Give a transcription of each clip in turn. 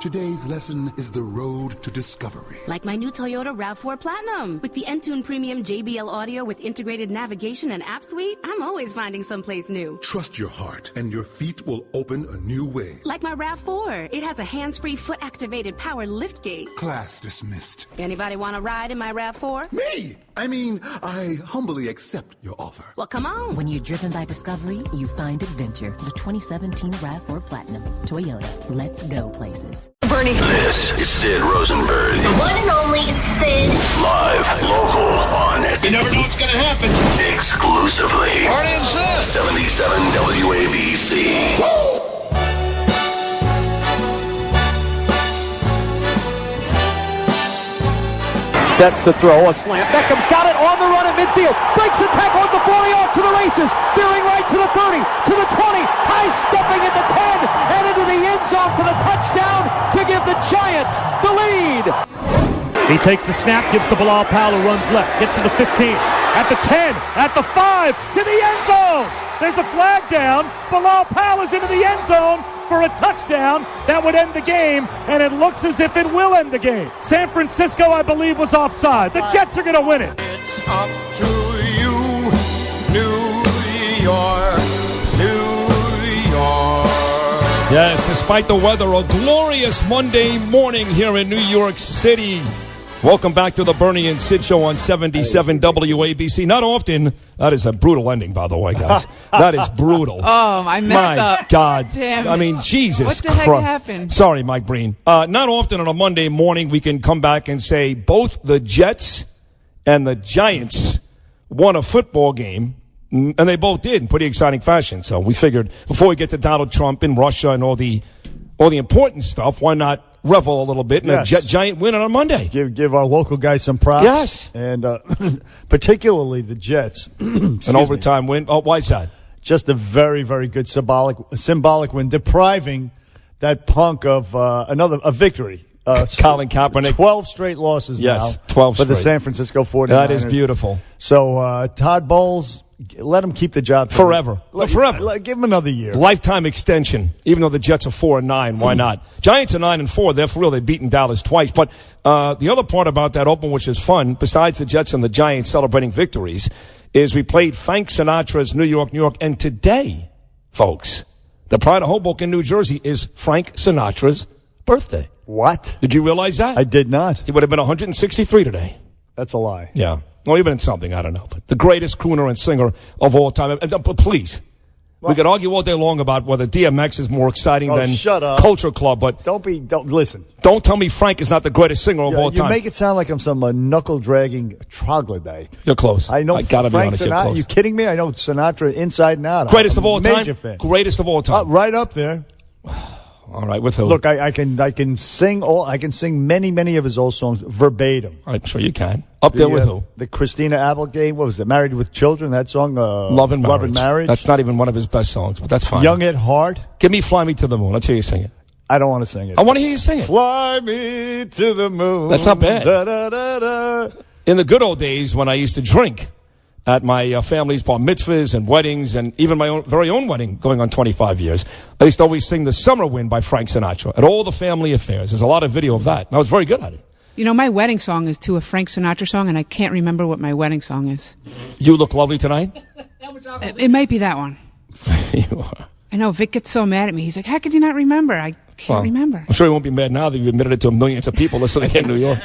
Today's lesson is the road to discovery. Like my new Toyota RAV4 Platinum. With the Entune Premium JBL audio with integrated navigation and app suite, I'm always finding someplace new. Trust your heart, and your feet will open a new way. Like my RAV4. It has a hands-free foot-activated power liftgate. Class dismissed. Anybody want to ride in my RAV4? Me? I humbly accept your offer. Well, come on. When you're driven by discovery, you find adventure. The 2017 RAV4 Platinum. Toyota. Let's go places. Bernie. This is Sid Rosenberg. The one and only Sid. Live, local, on it. You never know what's going to happen. Exclusively. What is this? 77 WABC. Woo! Sets to throw, a slant. Beckham's got it on the run at midfield. Breaks a tackle at the 40, off to the races. Veering right to the 30, to the 20. High stepping at the 10, and into the end zone for the touchdown to give the Giants the lead. He takes the snap, gives to Bilal Powell, who runs left. Gets to the 15, at the 10, at the 5, to the end zone. There's a flag down. Bilal Powell is into the end zone for a touchdown that would end the game, and it looks as if it will end the game. San Francisco, I believe, was offside. The Jets are going to win it. It's up to you, New York, New York. Yes, despite the weather, a glorious Monday morning here in New York City. Welcome back to the Bernie and Sid Show on 77 WABC. Not often. That is a brutal ending, by the way, guys. That is brutal. Oh, I messed up. My God. Damn it. I mean, Jesus What the Christ. heck happened? Sorry, Mike Breen. Not often on a Monday morning we can come back and say both the Jets and the Giants won a football game, and they both did in pretty exciting fashion. So we figured before we get to Donald Trump and Russia and all the important stuff, why not revel a little bit in a Giant win on Monday? Give our local guys some props. Yes. And particularly the Jets. An overtime win. Oh, why is that? Just a very, very good symbolic win, depriving that punk of a victory. Colin Kaepernick. 12 straight losses now 12 for the straight. San Francisco 49ers. That is beautiful. So Todd Bowles, let him keep the job. Forever. Forever. Give him another year. Lifetime extension, even though the Jets are 4-9. Why not? Giants are 9-4. They're for real. They've beaten Dallas twice. But the other part about that open, which is fun, besides the Jets and the Giants celebrating victories, is we played Frank Sinatra's New York, New York. And today, folks, the pride of Hoboken, New Jersey, is Frank Sinatra's birthday. What? Did you realize that? I did not. He would have been 163 today. That's a lie. Yeah. Well, even something, I don't know. But the greatest crooner and singer of all time. But please, we could argue all day long about whether DMX is more exciting than shut up. Culture Club, but listen. Don't tell me Frank is not the greatest singer of all time. You make it sound like I'm some knuckle-dragging troglodyte. You're close. I know. I gotta Frank be honest, Sinatra. you're close. You kidding me? I know Sinatra inside and out. Greatest of all time. Major fan. Greatest of all time. Right up there. All right, with who? Look, I can sing many of his old songs verbatim. I'm sure you can. Up there with who? The Christina Applegate. What was it? Married with Children. That song. Love and Marriage. That's not even one of his best songs, but that's fine. Young at Heart. Give me "Fly Me to the Moon." Let's hear you sing it. I don't want to sing it. I want to hear you sing it. Fly me to the moon. That's not bad. Da, da, da, da. In the good old days when I used to drink at my family's bar mitzvahs and weddings, and even my very own wedding going on 25 years, I used to always sing "The Summer Wind" by Frank Sinatra at all the family affairs. There's a lot of video of that, and I was very good at it. You know, my wedding song is to a Frank Sinatra song, and I can't remember what my wedding song is. You Look Lovely Tonight? It might be that one. You are. I know, Vic gets so mad at me. He's like, how could you not remember? I can't remember. I'm sure he won't be mad now that you've admitted it to millions of people listening in New York.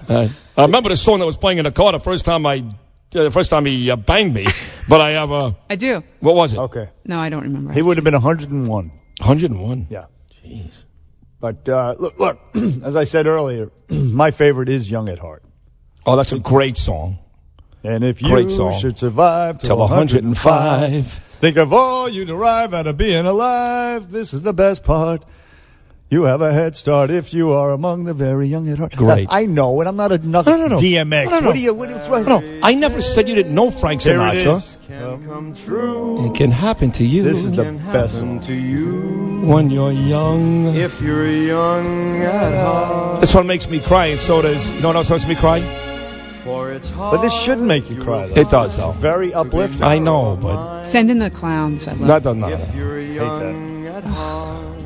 I remember the song that was playing in the car the first time he banged me, but I have a... I do. What was it? Okay. No, I don't remember. He would have been 101. 101? Yeah. Jeez. But look, as I said earlier, my favorite is Young at Heart. Oh, that's a great song. And if you should survive till 105, think of all you derive out of being alive. This is the best part. You have a head start if you are among the very young at heart. Great. I know, and I'm not a DMX. No. What's right? No, I never said you didn't know Frank Sinatra. There it is. Can come true. It can happen to you. This is the best one to you when you're young. if you're young at heart. This one makes me cry, and so does. You know what else makes me cry? For it's hard. But this shouldn't make you cry, though. It does, though. Very uplifting. I know, but Send in the clowns. I love that doesn't. If you're young at heart.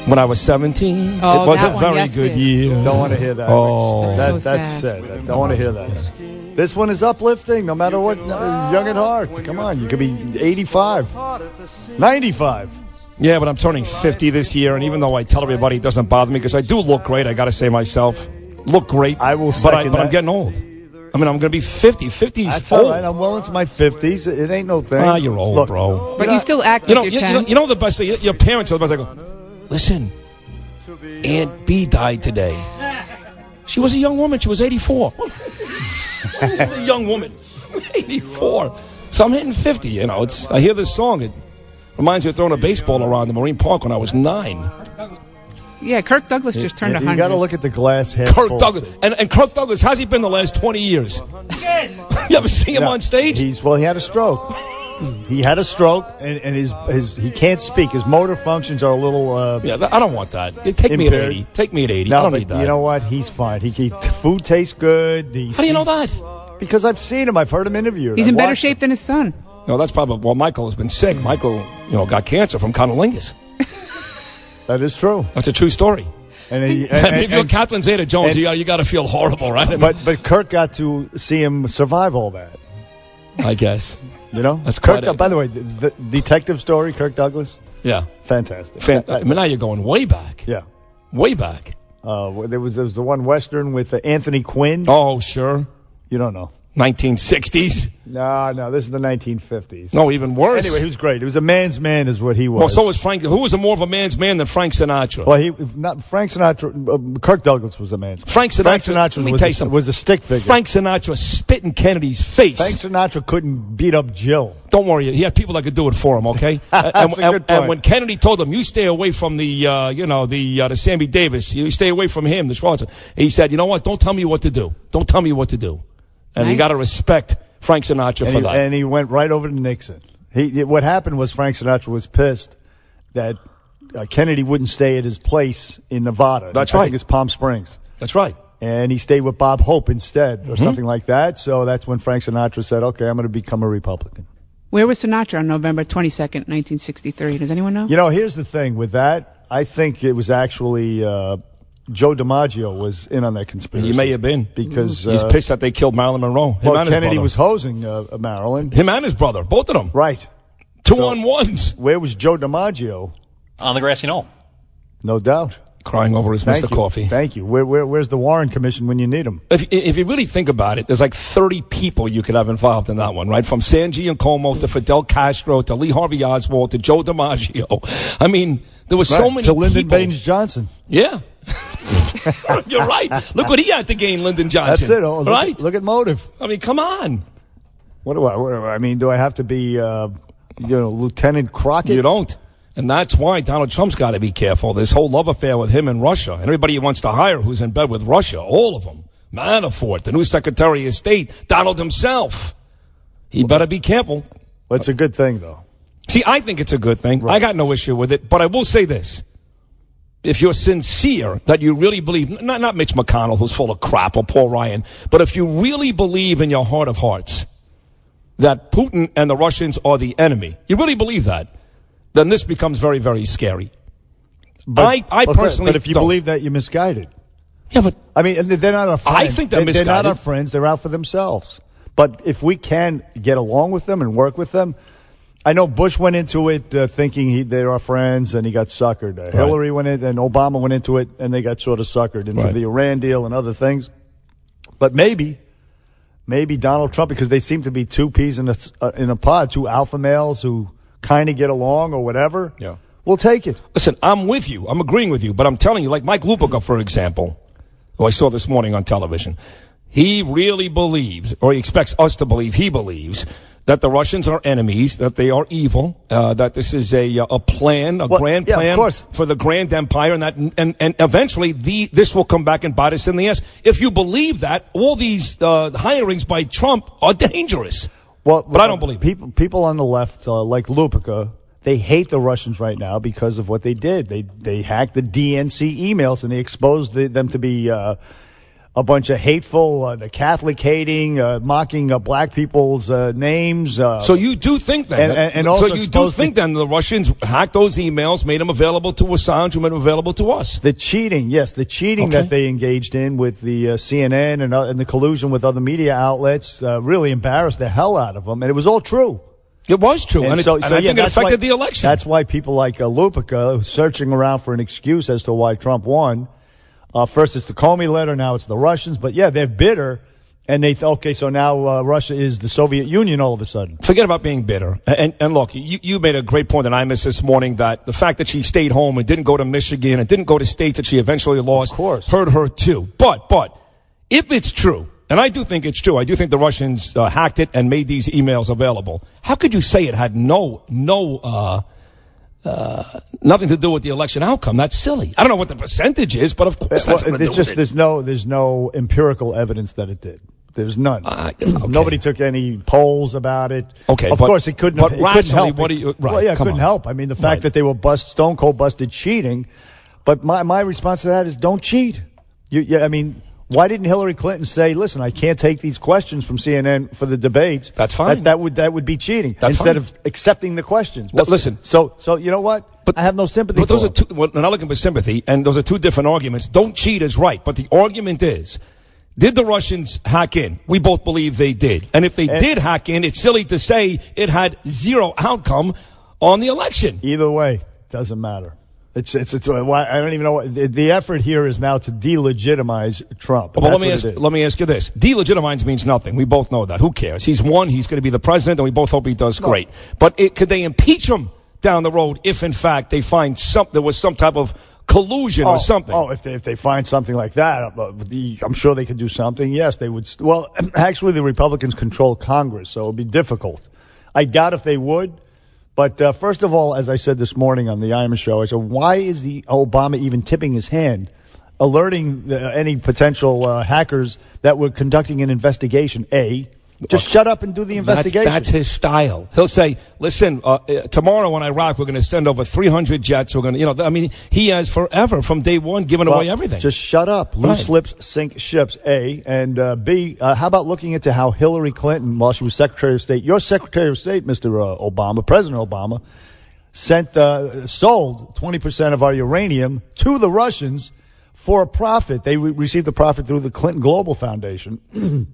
When I was 17, Oh, it was that a one, very yes, good it- year. Don't want to hear that. Oh. That's so that's sad. sad. Don't want to hear that. This one is uplifting, no matter what. Young at heart. Come on, you could be 85, 95. Yeah, but I'm turning 50 this year, and even though I tell everybody it doesn't bother me because I do look great, I got to say myself, look great. I will but second I'm that. getting old. I mean, I'm going to be 50. 50's That's old. all right. I'm well into my 50s. It ain't no thing. Ah, you're old, Look, bro. But you still act like you're 10. You know the best thing? Your parents are the best. They go, listen, Aunt B died today. She was a young woman. She was 84. She was a young woman. 84. So I'm hitting 50, you know. I hear this song. It reminds me of throwing a baseball around the Marine Park when I was 9. Yeah, Kirk Douglas just turned 100. You got to look at the glass half Kirk full. Douglas. And Kirk Douglas, how's he been the last 20 years? You ever see him on stage? He had a stroke. He had a stroke, and his he can't speak. His motor functions are a little. Yeah, I don't want that. Take me at 80. Take me at 80. No, I don't but need that. you know what? He's fine. Food tastes good. How do you know that? Because I've seen him. I've heard him interviewed. He's in better shape than his son. No, that's probably. Well, Michael has been sick. Michael, got cancer from cunnilingus. That is true. That's a true story. And if you're Catherine Zeta-Jones, you got to feel horrible, right? But Kirk got to see him survive all that. I guess. You know? That's Kirk. quite By the way, the detective story, Kirk Douglas. Yeah. Fantastic. I mean, now you're going way back. Yeah. Way back. There was the one Western with Anthony Quinn. Oh, sure. You don't know. 1960s? No, this is the 1950s. No, even worse. Anyway, he was great. He was a man's man is what he was. Well, so was Frank. Who was more of a man's man than Frank Sinatra? Well, Frank Sinatra. Kirk Douglas was a man's man. Frank Sinatra was a stick figure. Frank Sinatra spit in Kennedy's face. Frank Sinatra couldn't beat up Jill. Don't worry. He had people that could do it for him, okay? That's a good point. And when Kennedy told him, you stay away from the Sammy Davis, you stay away from him, the Schwarzer, he said, you know what? Don't tell me what to do. Don't tell me what to do. And you got to respect Frank Sinatra for that. And he went right over to Nixon. What happened was Frank Sinatra was pissed that Kennedy wouldn't stay at his place in Nevada. That's I right. think it's Palm Springs. That's right. And he stayed with Bob Hope instead, or something like that. So that's when Frank Sinatra said, okay, I'm going to become a Republican. Where was Sinatra on November 22nd, 1963? Does anyone know? You know, here's the thing with that. I think it was actually Joe DiMaggio was in on that conspiracy. He may have been. Because he's pissed that they killed Marilyn Monroe. Kennedy was hosing Marilyn. Him and his brother, both of them. Right. 2-on-1s. Where was Joe DiMaggio? On the grassy knoll. No doubt. Crying over his Mr. Coffee. Thank you. Where's the Warren Commission when you need them? If you really think about it, there's like 30 people you could have involved in that one, right? From San Giacomo to Fidel Castro to Lee Harvey Oswald to Joe DiMaggio. I mean, there was so many to Lyndon people. Baines Johnson. Yeah. You're right. Look what he had to gain, Lyndon Johnson. That's it. Right? Look at motive. I mean, come on. What do I mean, do I have to be, Lieutenant Crockett? You don't. And that's why Donald Trump's got to be careful. This whole love affair with him and Russia. And everybody he wants to hire who's in bed with Russia. All of them. Manafort, the new Secretary of State, Donald himself. He better be careful. Well, it's a good thing, though. See, I think it's a good thing. Right. I got no issue with it. But I will say this. If you're sincere that you really believe, not Mitch McConnell, who's full of crap, or Paul Ryan, but if you really believe in your heart of hearts that Putin and the Russians are the enemy, you really believe that, then this becomes very, very scary. I personally But if you believe that, you're misguided. Yeah, but I mean, they're not our friends. I think they're misguided. They're not our friends. They're out for themselves. But if we can get along with them and work with them, I know Bush went into it thinking they're our friends, and he got suckered. Right. Hillary went in, and Obama went into it, and they got sort of suckered into the Iran deal and other things. But maybe Donald Trump, because they seem to be two peas in a pod, two alpha males who kind of get along or whatever. Yeah. We'll take it. Listen, I'm with you. I'm agreeing with you. But I'm telling you, like Mike Lupica, for example, who I saw this morning on television, he really believes, or he expects us to believe, he believes that the Russians are enemies, that they are evil, that this is a plan, grand plan for the grand empire, and eventually this will come back and bite us in the ass. If you believe that, all these hirings by Trump are dangerous. But I don't believe it. People on the left, like Lupica, they hate the Russians right now because of what they did. They hacked the DNC emails, and they exposed them to be a bunch of hateful, the Catholic hating, mocking black people's names. So you do think that? And also so you do think then the Russians hacked those emails, made them available to Assange, and made them available to us? The cheating, yes, the cheating that they engaged in with the CNN and the collusion with other media outlets really embarrassed the hell out of them, and it was all true. It was true, and I think it affected the election. That's why people like Lupica searching around for an excuse as to why Trump won. First it's the Comey letter, now it's the Russians. But, yeah, they're bitter, and they okay, so now Russia is the Soviet Union all of a sudden. Forget about being bitter. And look, you made a great point that I missed this morning, that the fact that she stayed home and didn't go to Michigan and didn't go to states that she eventually lost hurt her too. But if it's true, and I do think it's true, I do think the Russians hacked it and made these emails available. How could you say it had nothing to do with the election outcome? That's silly. I don't know what the percentage is, but of course that's what there's no empirical evidence that it did. There's none. Nobody took any polls about it. Okay, of course it couldn't. But it couldn't help. It couldn't help. I mean, the fact that they were stone cold busted cheating. But my response to that is don't cheat. I mean, why didn't Hillary Clinton say, "Listen, I can't take these questions from CNN for the debates"? That's fine. That would be cheating. Instead of accepting the questions. Well, listen. So you know what? I have no sympathy. But those are two. We're not looking for sympathy, and those are two different arguments. Don't cheat is right, but the argument is, did the Russians hack in? We both believe they did. And if they did hack in, it's silly to say it had zero outcome on the election. Either way, doesn't matter. I don't even know. The effort here is now to delegitimize Trump. Well, let me ask you this. Delegitimize means nothing. We both know that. Who cares? He's won. He's going to be the president, and we both hope he does great. But could they impeach him down the road if, in fact, they find there was some type of collusion or something? If they find something like that, I'm sure they could do something. Yes, they would. Well, actually, the Republicans control Congress, so it would be difficult. I doubt if they would. But first of all, as I said this morning on the Iman Show, I said, why is Obama even tipping his hand, alerting any potential hackers that were conducting an investigation? Just shut up and do the investigation. That's his style. He'll say, listen, tomorrow in Iraq, we're going to send over 300 jets. We're going to, he has forever, from day one, given away everything. Just shut up. Loose lips sink ships, A. And B, how about looking into how Hillary Clinton, while she was Secretary of State, your Secretary of State, Mr. Obama, President Obama, sold 20% of our uranium to the Russians for a profit. They received a profit through the Clinton Global Foundation.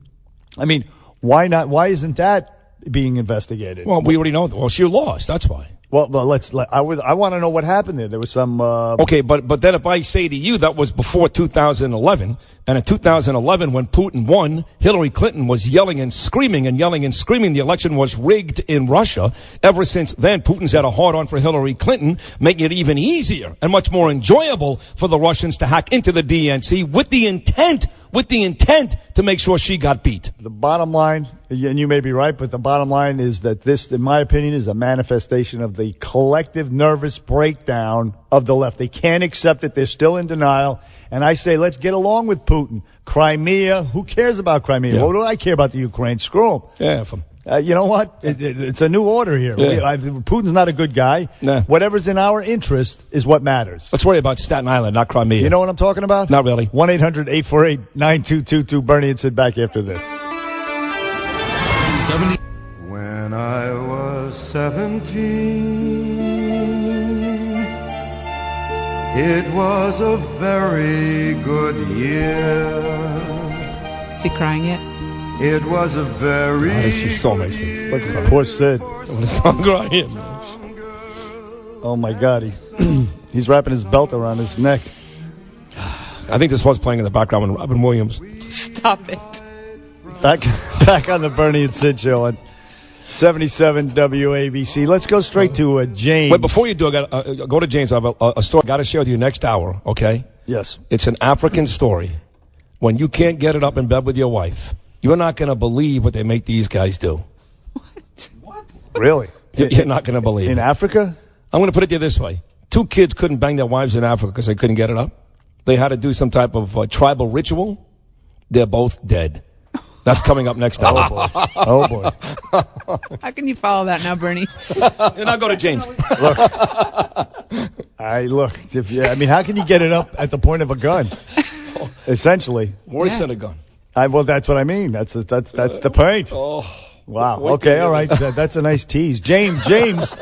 I mean, why not? Why isn't that being investigated? Well, we already know. Well, she lost. That's why. Well, I want to know what happened there. There was some. Okay, but then if I say to you that was before 2011, and in 2011 when Putin won, Hillary Clinton was yelling and screaming the election was rigged in Russia. Ever since then, Putin's had a hard-on for Hillary Clinton, making it even easier and much more enjoyable for the Russians to hack into the DNC with the intent to make sure she got beat. The bottom line, and you may be right, but the bottom line is that this, in my opinion, is a manifestation of the collective nervous breakdown of the left. They can't accept it. They're still in denial. And I say, let's get along with Putin. Crimea, who cares about Crimea? Yeah. What do I care about the Ukraine? Screw him. Yeah. You know what? It's a new order here. Yeah. Putin's not a good guy. Nah. Whatever's in our interest is what matters. Let's worry about Staten Island, not Crimea. You know what I'm talking about? Not really. 1-800-848-9222. Bernie and Sid back after this. When I was 17, it was a very good year. Is he crying yet? It was a very this song makes me look at poor Sid. I'm crying. Oh my God, he's wrapping his belt around his neck. I think this was playing in the background when Robin Williams. Stop it. Back on the Bernie and Sid show on 77 WABC. Let's go straight to James. Wait, before you do, I got go to James. I have a story I got to share with you next hour. Okay? Yes. It's an African story. When you can't get it up in bed with your wife, you're not going to believe what they make these guys do. What? Really? You're not going to believe in Africa? I'm going to put it to you this way. 2 kids couldn't bang their wives in Africa because they couldn't get it up. They had to do some type of tribal ritual. They're both dead. That's coming up next hour. Oh, boy. How can you follow that now, Bernie? Now go to James. Look, how can you get it up at the point of a gun? Essentially. Or he sent a gun. Well, that's what I mean. That's the point. Oh. Wow. Okay. All right. That's a nice tease. James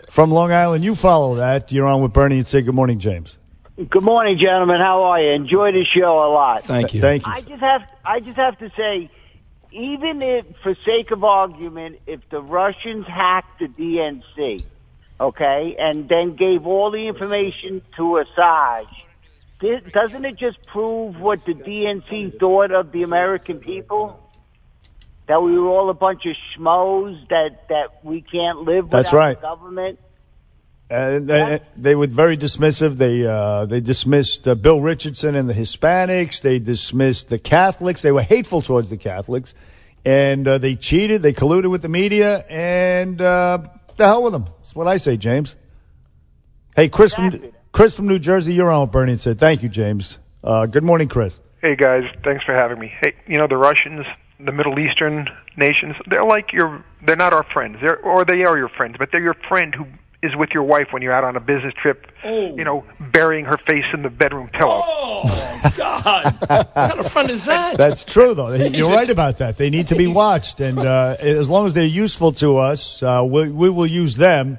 from Long Island. You follow that. You're on with Bernie and Sid. Good morning, James. Good morning, gentlemen. How are you? Enjoy the show a lot. Thank you. Thank you. I just have to say, even if, for sake of argument, if the Russians hacked the DNC, okay, and then gave all the information to Assange, doesn't it just prove what the DNC thought of the American people? That we were all a bunch of schmoes, that we can't live without the government? They were very dismissive. They dismissed Bill Richardson and the Hispanics. They dismissed the Catholics. They were hateful towards the Catholics. And they cheated. They colluded with the media. And the hell with them. That's what I say, James. Hey, Chris from New Jersey, you're on with Bernie and Sid. Thank you, James. Good morning, Chris. Hey, guys. Thanks for having me. Hey, the Russians, the Middle Eastern nations, they're not our friends. They are your friends, but they're your friend who is with your wife when you're out on a business trip, burying her face in the bedroom pillow. Oh, God. What kind of friend is that? That's true, though. You're right about that. They need to be watched. And as long as they're useful to us, we will use them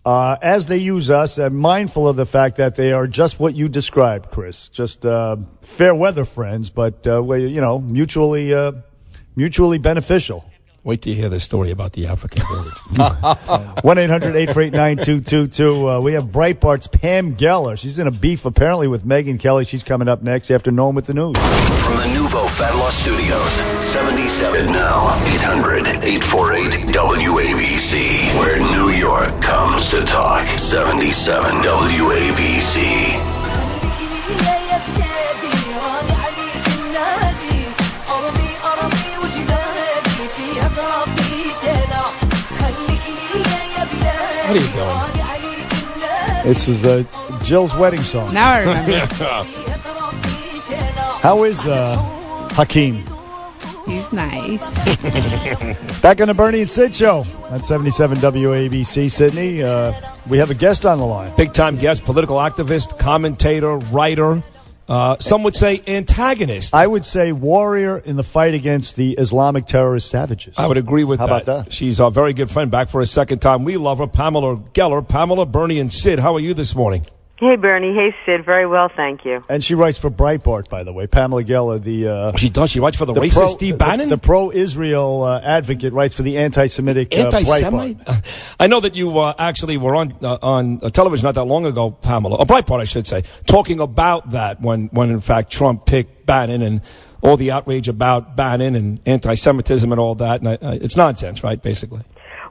as they use us, mindful of the fact that they are just what you described, Chris. Just fair weather friends, but, mutually beneficial. Wait till you hear the story about the African village. 1-800-848-9222. We have Breitbart's Pam Gellar. She's in a beef apparently with Megyn Kelly. She's coming up next after Knowing with the News. From the Nouveau Fat Loss Studios, 77 now, 800-848-WABC, where New York comes to talk. 77 WABC. What are you doing? This was Jill's wedding song. Now I remember. How is Hakeem? He's nice. Back on the Bernie and Sid show on 77 WABC, Sydney. We have a guest on the line. Big-time guest, political activist, commentator, writer. Some would say antagonist. I would say warrior in the fight against the Islamic terrorist savages. I would agree with that. How about that? She's a very good friend, back for a second time. We love her, Pamela Gellar. Pamela, Bernie, and Sid, how are you this morning? Hey, Bernie. Hey, Sid. Very well, thank you. And she writes for Breitbart, by the way. Pamela Gellar, she does. She writes for the racist Steve Bannon? The pro-Israel advocate, writes for the anti-Semitic Anti-Semite? I know that you actually were on television not that long ago, Pamela, or Breitbart, I should say, talking about that when in fact Trump picked Bannon and all the outrage about Bannon and anti-Semitism and all that. And it's nonsense, right, basically?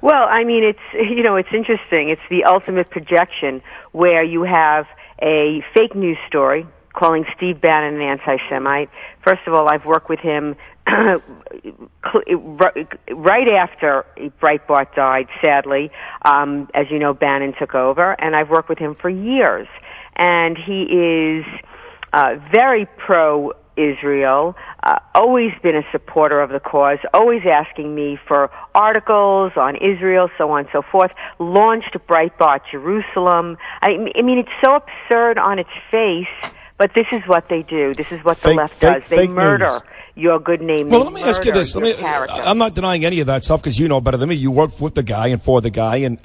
Well, I mean, it's interesting. It's the ultimate projection where you have a fake news story calling Steve Bannon an anti-Semite. First of all, I've worked with him right after Breitbart died, sadly. As you know, Bannon took over, and I've worked with him for years. And he is very pro-Israel, always been a supporter of the cause, always asking me for articles on Israel, so on and so forth, launched Breitbart Jerusalem. I mean, it's so absurd on its face, but this is what they do. This is what the left does. They murder your good name. Well, let me ask you this. I'm not denying any of that stuff because you know better than me. You worked with the guy and for the guy, and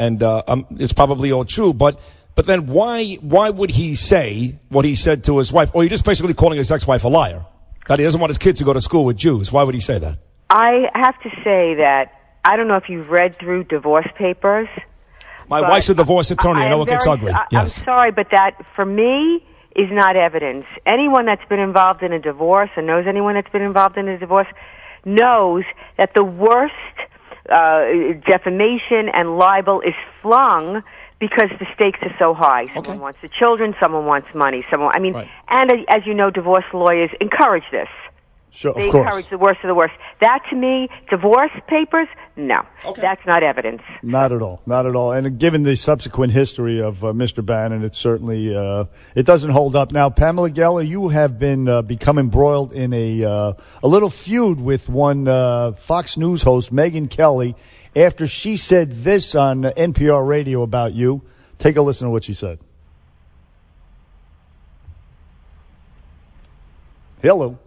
it's probably all true, but then why would he say what he said to his wife? Or you're just basically calling his ex-wife a liar? That he doesn't want his kids to go to school with Jews. Why would he say that? I have to say that I don't know if you've read through divorce papers. My wife's a divorce attorney. I know it gets ugly. Yes. I'm sorry, but that, for me, is not evidence. Anyone that's been involved in a divorce or knows anyone that's been involved in a divorce knows that the worst defamation and libel is flung because the stakes are so high. Someone wants the children, someone wants money, and as you know, divorce lawyers encourage this. Sure, they of course. encourage the worst of the worst. That, to me, divorce papers, no. That's not evidence. Not at all. Not at all. And given the subsequent history of Mr. Bannon, it certainly it doesn't hold up. Now, Pamela Gellar, you have been become embroiled in a little feud with one Fox News host, Megyn Kelly, after she said this on NPR radio about you. Take a listen to what she said. Hello.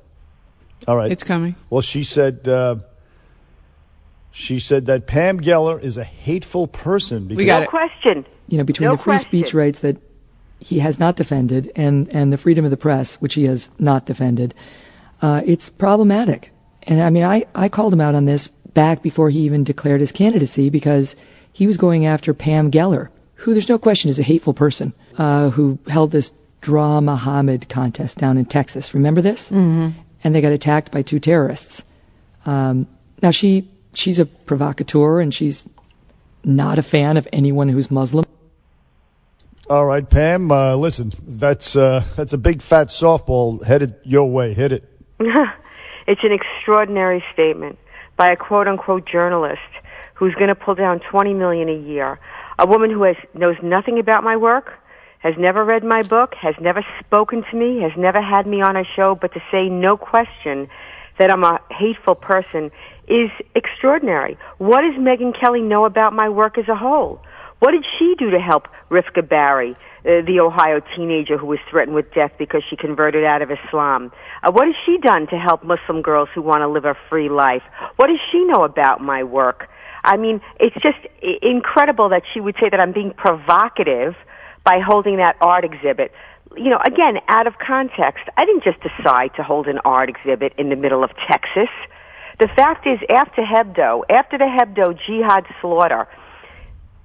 All right. It's coming. Well, she said that Pam Gellar is a hateful person. We got no question. You know, between the free speech rights that he has not defended and the freedom of the press, which he has not defended, it's problematic. And I mean, I called him out on this back before he even declared his candidacy because he was going after Pam Gellar, who there's no question is a hateful person, who held this Draw Muhammad contest down in Texas. Remember this? Mm-hmm. And they got attacked by 2 terrorists. Now she's a provocateur and she's not a fan of anyone who's Muslim. All right, Pam, listen, that's a big fat softball headed your way. Hit it. It's an extraordinary statement by a quote-unquote journalist who's going to pull down $20 million a year. A woman who knows nothing about my work, has never read my book, has never spoken to me, has never had me on a show, but to say no question that I'm a hateful person is extraordinary. What does Megyn Kelly know about my work as a whole? What did she do to help Rifka Barry, the Ohio teenager who was threatened with death because she converted out of Islam? What has she done to help Muslim girls who want to live a free life? What does she know about my work? I mean, it's just incredible that she would say that I'm being provocative by holding that art exhibit. You know, again, out of context, I didn't just decide to hold an art exhibit in the middle of Texas. The fact is, after the Hebdo jihad slaughter,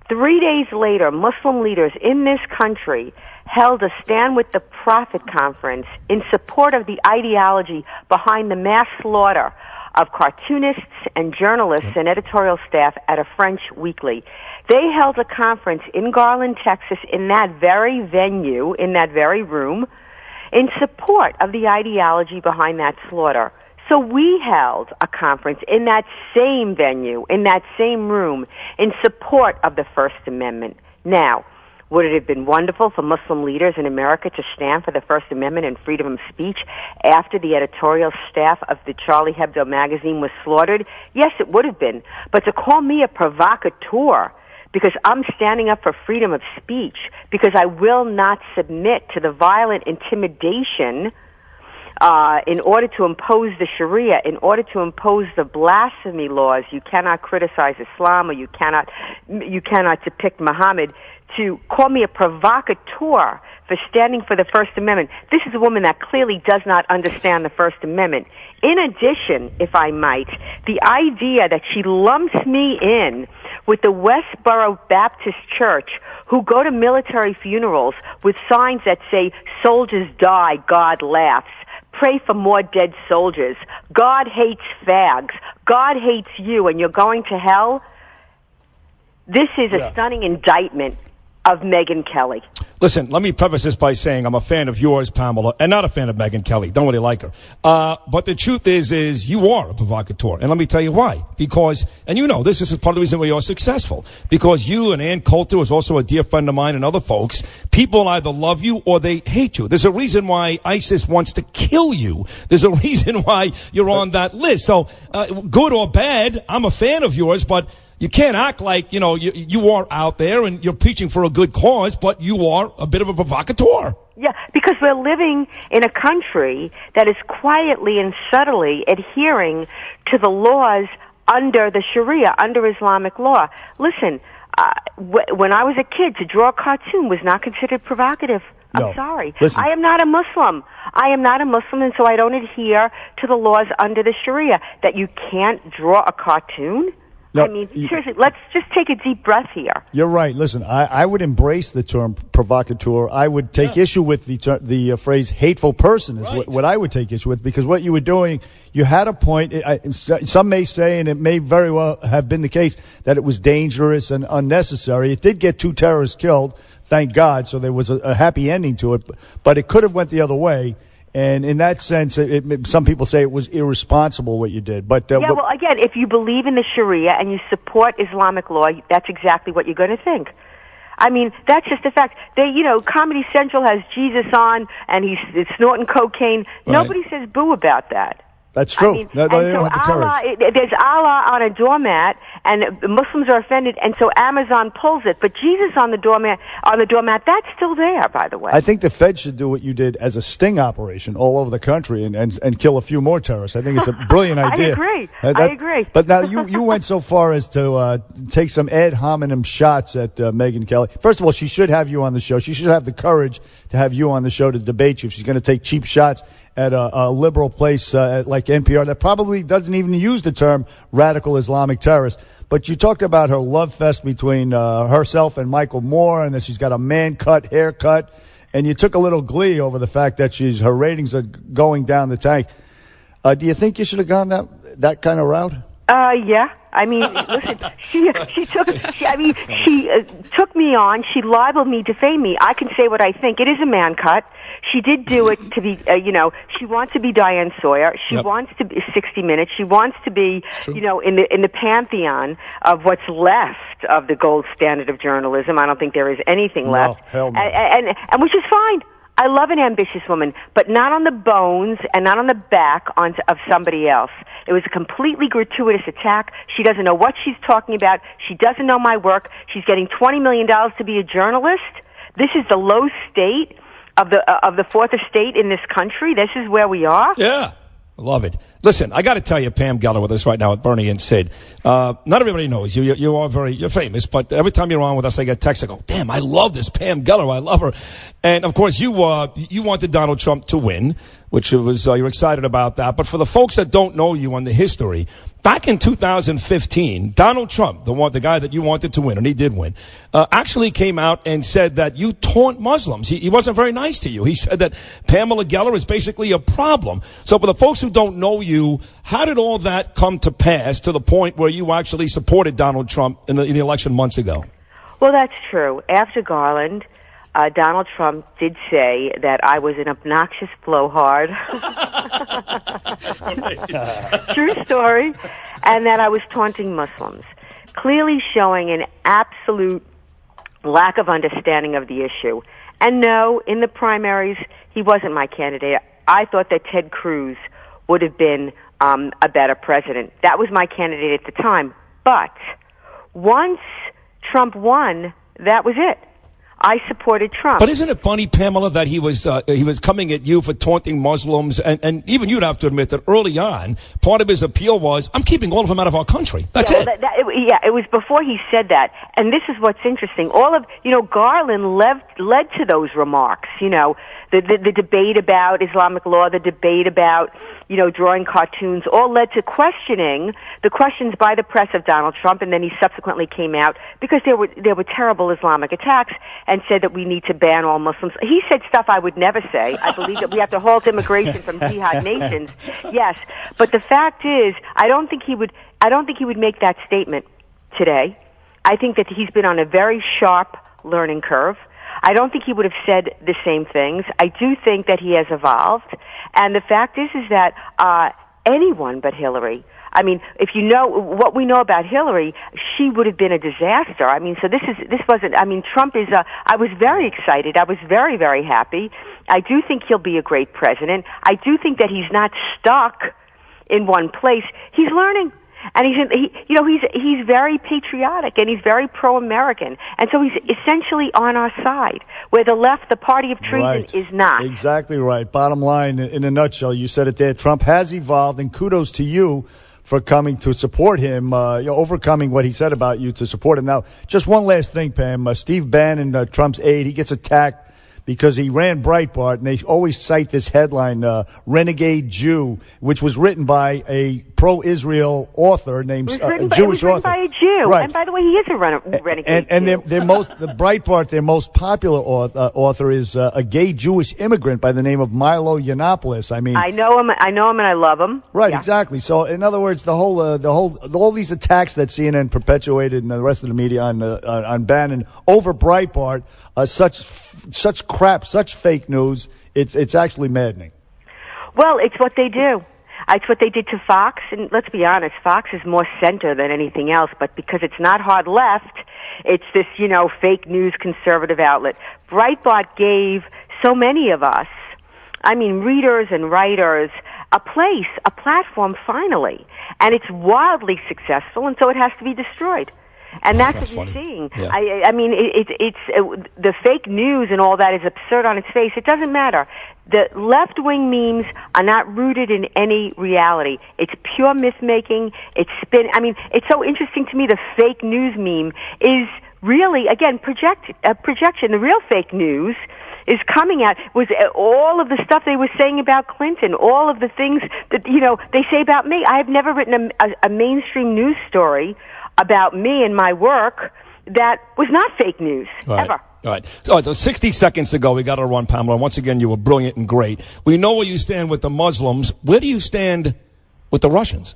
3 days later, Muslim leaders in this country held a Stand with the Prophet conference in support of the ideology behind the mass slaughter of cartoonists and journalists and editorial staff at a French weekly. They held a conference in Garland, Texas, in that very venue, in that very room, in support of the ideology behind that slaughter. So we held a conference in that same venue, in that same room, in support of the First Amendment. Now, would it have been wonderful for Muslim leaders in America to stand for the First Amendment and freedom of speech after the editorial staff of the Charlie Hebdo magazine was slaughtered? Yes, it would have been. But to call me a provocateur because I'm standing up for freedom of speech, because I will not submit to the violent intimidation in order to impose the Sharia, in order to impose the blasphemy laws, you cannot criticize Islam or you cannot depict Muhammad, to call me a provocateur for standing for the First Amendment. This is a woman that clearly does not understand the First Amendment. In addition, if I might, the idea that she lumps me in with the Westboro Baptist Church, who go to military funerals with signs that say, "Soldiers die, God laughs. Pray for more dead soldiers. God hates fags. God hates you, and you're going to hell." This is a stunning indictment of Megyn Kelly. Listen, let me preface this by saying I'm a fan of yours, Pamela, and not a fan of Megyn Kelly. Don't really like her. But the truth is you are a provocateur. And let me tell you why. Because, and you know, this is part of the reason why you're successful. Because you and Ann Coulter, who's also a dear friend of mine, and other folks, people either love you or they hate you. There's a reason why ISIS wants to kill you. There's a reason why you're on that list. So, good or bad, I'm a fan of yours, but you can't act like, you know, you are out there and you're preaching for a good cause, but you are a bit of a provocateur. Yeah, because we're living in a country that is quietly and subtly adhering to the laws under the Sharia, under Islamic law. Listen, when I was a kid, to draw a cartoon was not considered provocative. I'm sorry. Listen. I am not a Muslim. And so I don't adhere to the laws under the Sharia. That you can't draw a cartoon? No, I mean, seriously, let's just take a deep breath here. You're right. Listen, I would embrace the term provocateur. I would take issue with the phrase hateful person is what I would take issue with, because what you were doing, you had a point. Some may say, and it may very well have been the case, that it was dangerous and unnecessary. It did get 2 terrorists killed, thank God, so there was a happy ending to it, but it could have went the other way. And in that sense, some people say it was irresponsible what you did. But well, again, if you believe in the Sharia and you support Islamic law, that's exactly what you're going to think. I mean, that's just a fact. Comedy Central has Jesus on, and he's snorting cocaine. Right. Nobody says boo about that. That's true. I mean, they don't have the courage. There's Allah on a doormat, and Muslims are offended, and so Amazon pulls it. But Jesus on the doormat, that's still there, by the way. I think the Fed should do what you did as a sting operation all over the country and kill a few more terrorists. I think it's a brilliant idea. I agree. But now you went so far as to take some ad hominem shots at Megyn Kelly. First of all, she should have you on the show. She should have the courage to have you on the show to debate you if she's going to take cheap shots at a liberal place like NPR that probably doesn't even use the term radical Islamic terrorist. But you talked about her love fest between herself and Michael Moore, and that she's got a man-cut haircut, and you took a little glee over the fact that her ratings are going down the tank. Do you think you should have gone that kind of route? Yeah. I mean, listen, she took me on. She libeled me, defamed me. I can say what I think. It is a man cut. She did do it to be, she wants to be Diane Sawyer. She wants to be 60 Minutes. She wants to be, in the pantheon of what's left of the gold standard of journalism. I don't think there is anything left. Hell no. And which is fine. I love an ambitious woman, but not on the bones and not on the back of somebody else. It was a completely gratuitous attack. She doesn't know what she's talking about. She doesn't know my work. She's getting $20 million to be a journalist. This is the low state of the fourth estate in this country. This is where we are. Yeah. Love it. Listen, I got to tell you, Pam Gellar with us right now with Bernie and Sid. Not everybody knows you. You're famous, but every time you're on with us, I get texts. I go, damn, I love this Pam Gellar. I love her. And of course, you wanted Donald Trump to win, which was you're excited about that. But for the folks that don't know you on the history, back in 2015, Donald Trump, the guy that you wanted to win, and he did win, actually came out and said that you taunt Muslims. He wasn't very nice to you. He said that Pamela Gellar is basically a problem. So for the folks who don't know you, how did all that come to pass to the point where you actually supported Donald Trump in the election months ago? Well, that's true. After Garland, Donald Trump did say that I was an obnoxious blowhard. True story. And that I was taunting Muslims, clearly showing an absolute lack of understanding of the issue. And no, in the primaries, he wasn't my candidate. I thought that Ted Cruz would have been a better president. That was my candidate at the time. But once Trump won, that was it. I supported Trump. But isn't it funny, Pamela, that he was coming at you for taunting Muslims, and even you'd have to admit that early on, part of his appeal was, I'm keeping all of them out of our country. That's it. It was before he said that. And this is what's interesting. All of, Garland led to those remarks, the debate about Islamic law, the debate about, drawing cartoons, all led to questioning the questions by the press of Donald Trump, and then he subsequently came out because there were terrible Islamic attacks and said that we need to ban all Muslims. He said stuff I would never say. I believe that we have to halt immigration from jihad nations. Yes, but the fact is, I don't think he would make that statement today. I think that he's been on a very sharp learning curve. I don't think he would have said the same things. I do think that he has evolved. And the fact is that anyone but Hillary, I mean, if you know what we know about Hillary, she would have been a disaster. I mean, so this wasn't, I mean, Trump is I was very excited. I was very, very happy. I do think he'll be a great president. I do think that he's not stuck in one place. He's learning. And he's very patriotic, and he's very pro-American, and so he's essentially on our side, where the left, the party of treason, is not. Exactly right. Bottom line, in a nutshell, you said it there. Trump has evolved, and kudos to you for coming to support him, overcoming what he said about you to support him. Now, just one last thing, Pam. Steve Bannon, Trump's aide, he gets attacked because he ran Breitbart, and they always cite this headline, Renegade Jew, which was written by a pro-Israel author named Jewish author. It was written by a Jew, right. And by the way, he is a renegade. And the Breitbart, their most popular author is a gay Jewish immigrant by the name of Milo Yiannopoulos. I mean, I know him, and I love him. Right, yeah. Exactly. So, in other words, all these attacks that CNN perpetuated and the rest of the media on Bannon over Breitbart, such crap, such fake news. It's actually maddening. Well, it's what they do. It's what they did to Fox, and let's be honest, Fox is more center than anything else, but because it's not hard left, it's this, fake news conservative outlet. Breitbart gave so many of us, I mean, readers and writers, a place, a platform finally. And it's wildly successful, and so it has to be destroyed. And that's what you're seeing. Yeah. I mean, it's the fake news and all that is absurd on its face. It doesn't matter. The left-wing memes are not rooted in any reality. It's pure myth-making. It's spin. I mean, it's so interesting to me. The fake news meme is really, again, projection. The real fake news is coming out was all of the stuff they were saying about Clinton, all of the things that, they say about me. I have never written a mainstream news story about me and my work that was not fake news, ever. All right. So 60 seconds to go. We got to run, Pamela. Once again, you were brilliant and great. We know where you stand with the Muslims. Where do you stand with the Russians?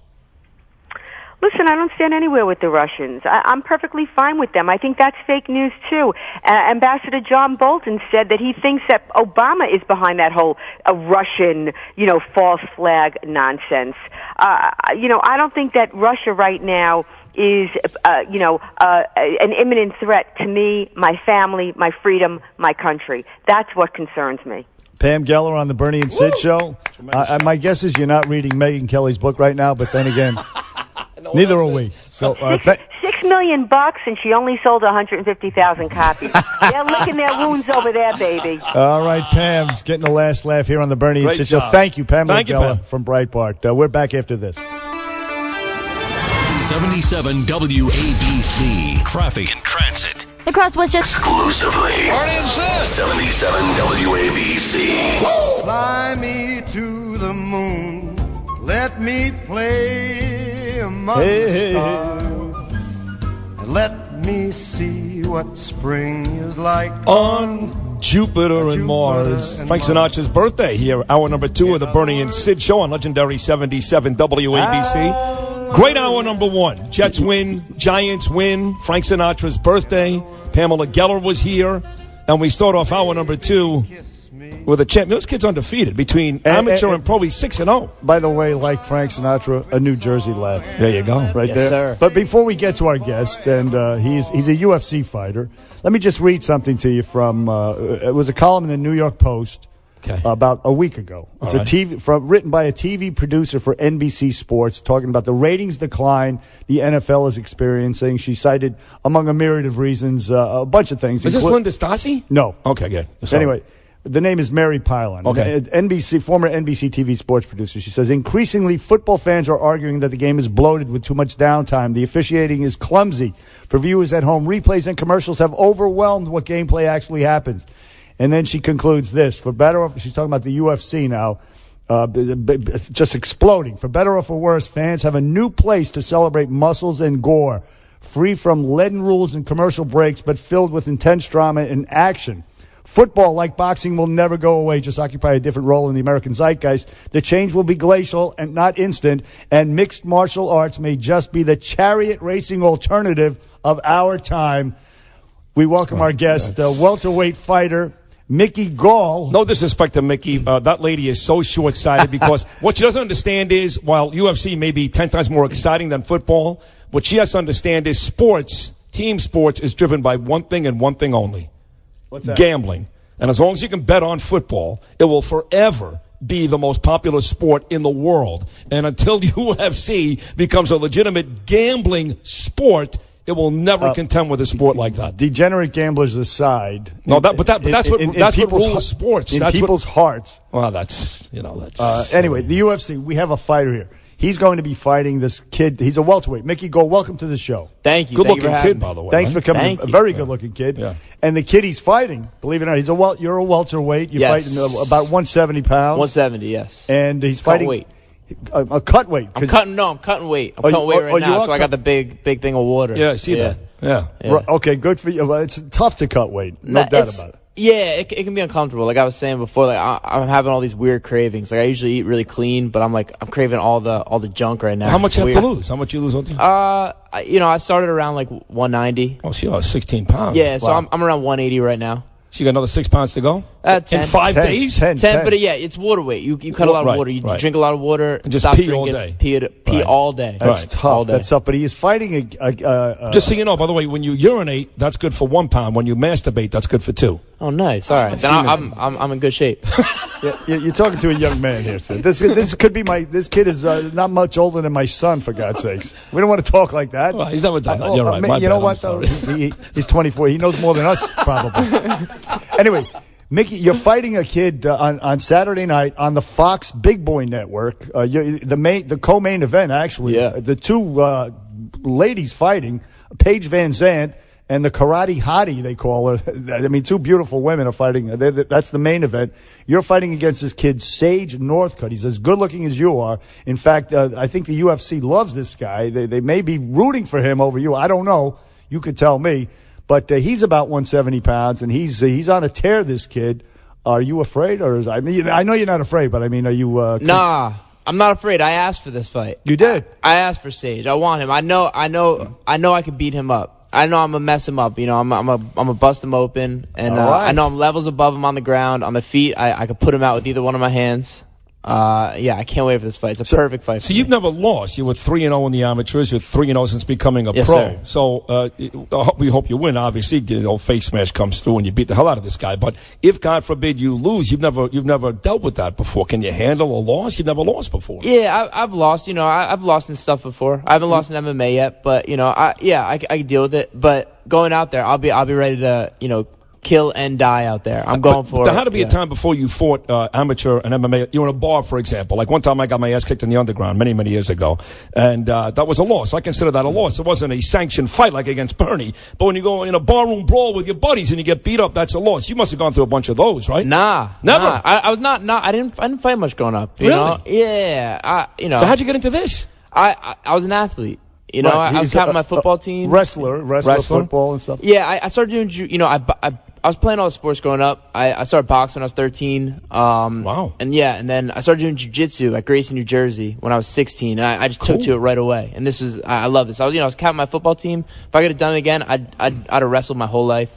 Listen, I don't stand anywhere with the Russians. I'm perfectly fine with them. I think that's fake news, too. Ambassador John Bolton said that he thinks that Obama is behind that whole Russian, false flag nonsense. I don't think that Russia right now is, an imminent threat to me, my family, my freedom, my country. That's what concerns me. Pam Gellar on the Bernie and Sid show. My guess is you're not reading Megyn Kelly's book right now, but then again, neither are we. So, $6 million, and she only sold 150,000 copies. They're licking their wounds over there, baby. All right, Pam's getting the last laugh here on the Bernie and Sid show. Thank you, Pamela Gellar from Breitbart. We're back after this. 77 WABC. Traffic and Transit. The crust was just exclusively 77 WABC. Fly me to the moon. Let me play among the stars. And let me see what spring is like on Jupiter and Mars. Frank Sinatra's birthday here. Hour number 2 of the Bernie and Sid show on legendary 77 WABC. Great hour number 1. Jets win, Giants win, Frank Sinatra's birthday. Pamela Gellar was here. And we start off hour number 2 with a champ. This kid's undefeated between amateur and pro. He's 6-0. By the way, like Frank Sinatra, a New Jersey lad. There you go. Right yes, there. Sir. But before we get to our guest, and he's a UFC fighter, let me just read something to you from, it was a column in the New York Post. Okay. About a week ago. It's written by a TV producer for NBC Sports, talking about the ratings decline the NFL is experiencing. She cited, among a myriad of reasons, a bunch of things. Is this Linda Stasi? No. Okay, good. Anyway, the name is Mary Pilon. Okay. Former NBC TV sports producer. She says, increasingly, football fans are arguing that the game is bloated with too much downtime. The officiating is clumsy. For viewers at home, replays and commercials have overwhelmed what gameplay actually happens. And then she concludes this. For better or she's talking about the UFC now, it's just exploding. For better or for worse, fans have a new place to celebrate muscles and gore, free from leaden rules and commercial breaks, but filled with intense drama and action. Football, like boxing, will never go away, just occupy a different role in the American zeitgeist. The change will be glacial and not instant, and mixed martial arts may just be the chariot racing alternative of our time. We welcome our guest, welterweight fighter, Mickey Gall. No disrespect to Mickey. That lady is so short-sighted because what she doesn't understand is, while UFC may be 10 times more exciting than football, what she has to understand is sports, team sports, is driven by one thing and one thing only. What's that? Gambling. And as long as you can bet on football, it will forever be the most popular sport in the world. And until UFC becomes a legitimate gambling sport, it will never contend with a sport like that. Degenerate gamblers aside. No, that's what rules sports. In people's hearts. Well, that's. Anyway, the UFC, we have a fighter here. He's going to be fighting this kid. He's a welterweight. Mickey Gall, welcome to the show. Thank you. Good-looking kid, by the way. Thanks for coming. A very good-looking kid. Yeah. And the kid he's fighting, believe it or not, you're a welterweight. You're fighting about 170 pounds. 170, yes. And he's fighting. Weight. A cut weight. I'm cutting weight. I'm cutting weight right now, so I got the big thing of water. Yeah, I see that. Yeah. Okay, good for you. Well, it's tough to cut weight. No doubt about it. Yeah, it can be uncomfortable. Like I was saying before, like I'm having all these weird cravings. Like I usually eat really clean, but I'm craving all the junk right now. How much you have to lose? How much you lose? I started around like 190. Oh, so you lost 16 pounds. Yeah, so I'm around 180 right now. So you got another 6 pounds to go? 10. In 5 days? 10, but yeah, it's water weight. You cut a lot of water. You drink a lot of water. And just stop pee drinking, all day. Pee all day. That's tough. All day. That's tough. But he is fighting just so you know, by the way, when you urinate, that's good for 1 pound. When you masturbate, that's good for 2. Oh, nice. All right. Then I'm in good shape. You're talking to a young man here, sir. This could be this kid is not much older than my son, for God's sakes. We don't want to talk like that. Well, he's never done that. You're right. You know what, though? He's 24. He knows more than us, probably. Anyway, Mickey, you're fighting a kid on Saturday night on the Fox Big Boy Network. The co-main event, actually. Yeah. The two ladies fighting, Paige Van Zandt and the Karate Hottie, they call her. I mean, two beautiful women are fighting. That's the main event. You're fighting against this kid, Sage Northcutt. He's as good looking as you are. In fact, I think the UFC loves this guy. They may be rooting for him over you. I don't know. You could tell me. But he's about 170 pounds, and he's on a tear, this kid. Are you afraid? I know you're not afraid, but I mean, are you... Nah, I'm not afraid. I asked for this fight. You did? I asked for Sage. I want him. I know I could beat him up. I know I'm gonna mess him up. You know, I'm gonna bust him open, and right. I know I'm levels above him on the ground. On the feet, I could put him out with either one of my hands. Yeah, I can't wait for this fight. It's a perfect fight. So you've never lost. You were 3-0 in the amateurs. You're 3-0 since becoming a pro. Sir. So we hope you win. Obviously, the old face smash comes through and you beat the hell out of this guy. But if God forbid you lose, you've never dealt with that before. Can you handle a loss? You've never lost before. Yeah, I've lost. You know, I've lost in stuff before. I haven't lost in MMA yet, but you know, I can deal with it. But going out there, I'll be ready to kill and die out there. I'm going for it. There had to be a time before you fought amateur and MMA. You were in a bar, for example. Like one time I got my ass kicked in the underground many, many years ago. And that was a loss. I consider that a loss. It wasn't a sanctioned fight like against Bernie. But when you go in a barroom brawl with your buddies and you get beat up, that's a loss. You must have gone through a bunch of those, right? Nah. Never? Nah. I was not. I didn't fight much growing up. You know? Yeah. So how'd you get into this? I was an athlete. You know, I was captain of my football team. Wrestler, football and stuff. Yeah, I started doing, I was playing all the sports growing up. I started boxing when I was 13. Wow. And then I started doing jiu-jitsu at Gracie, New Jersey when I was 16. And I just took to it right away. And I love this. I was captain of my football team. If I could have done it again, I'd have wrestled my whole life.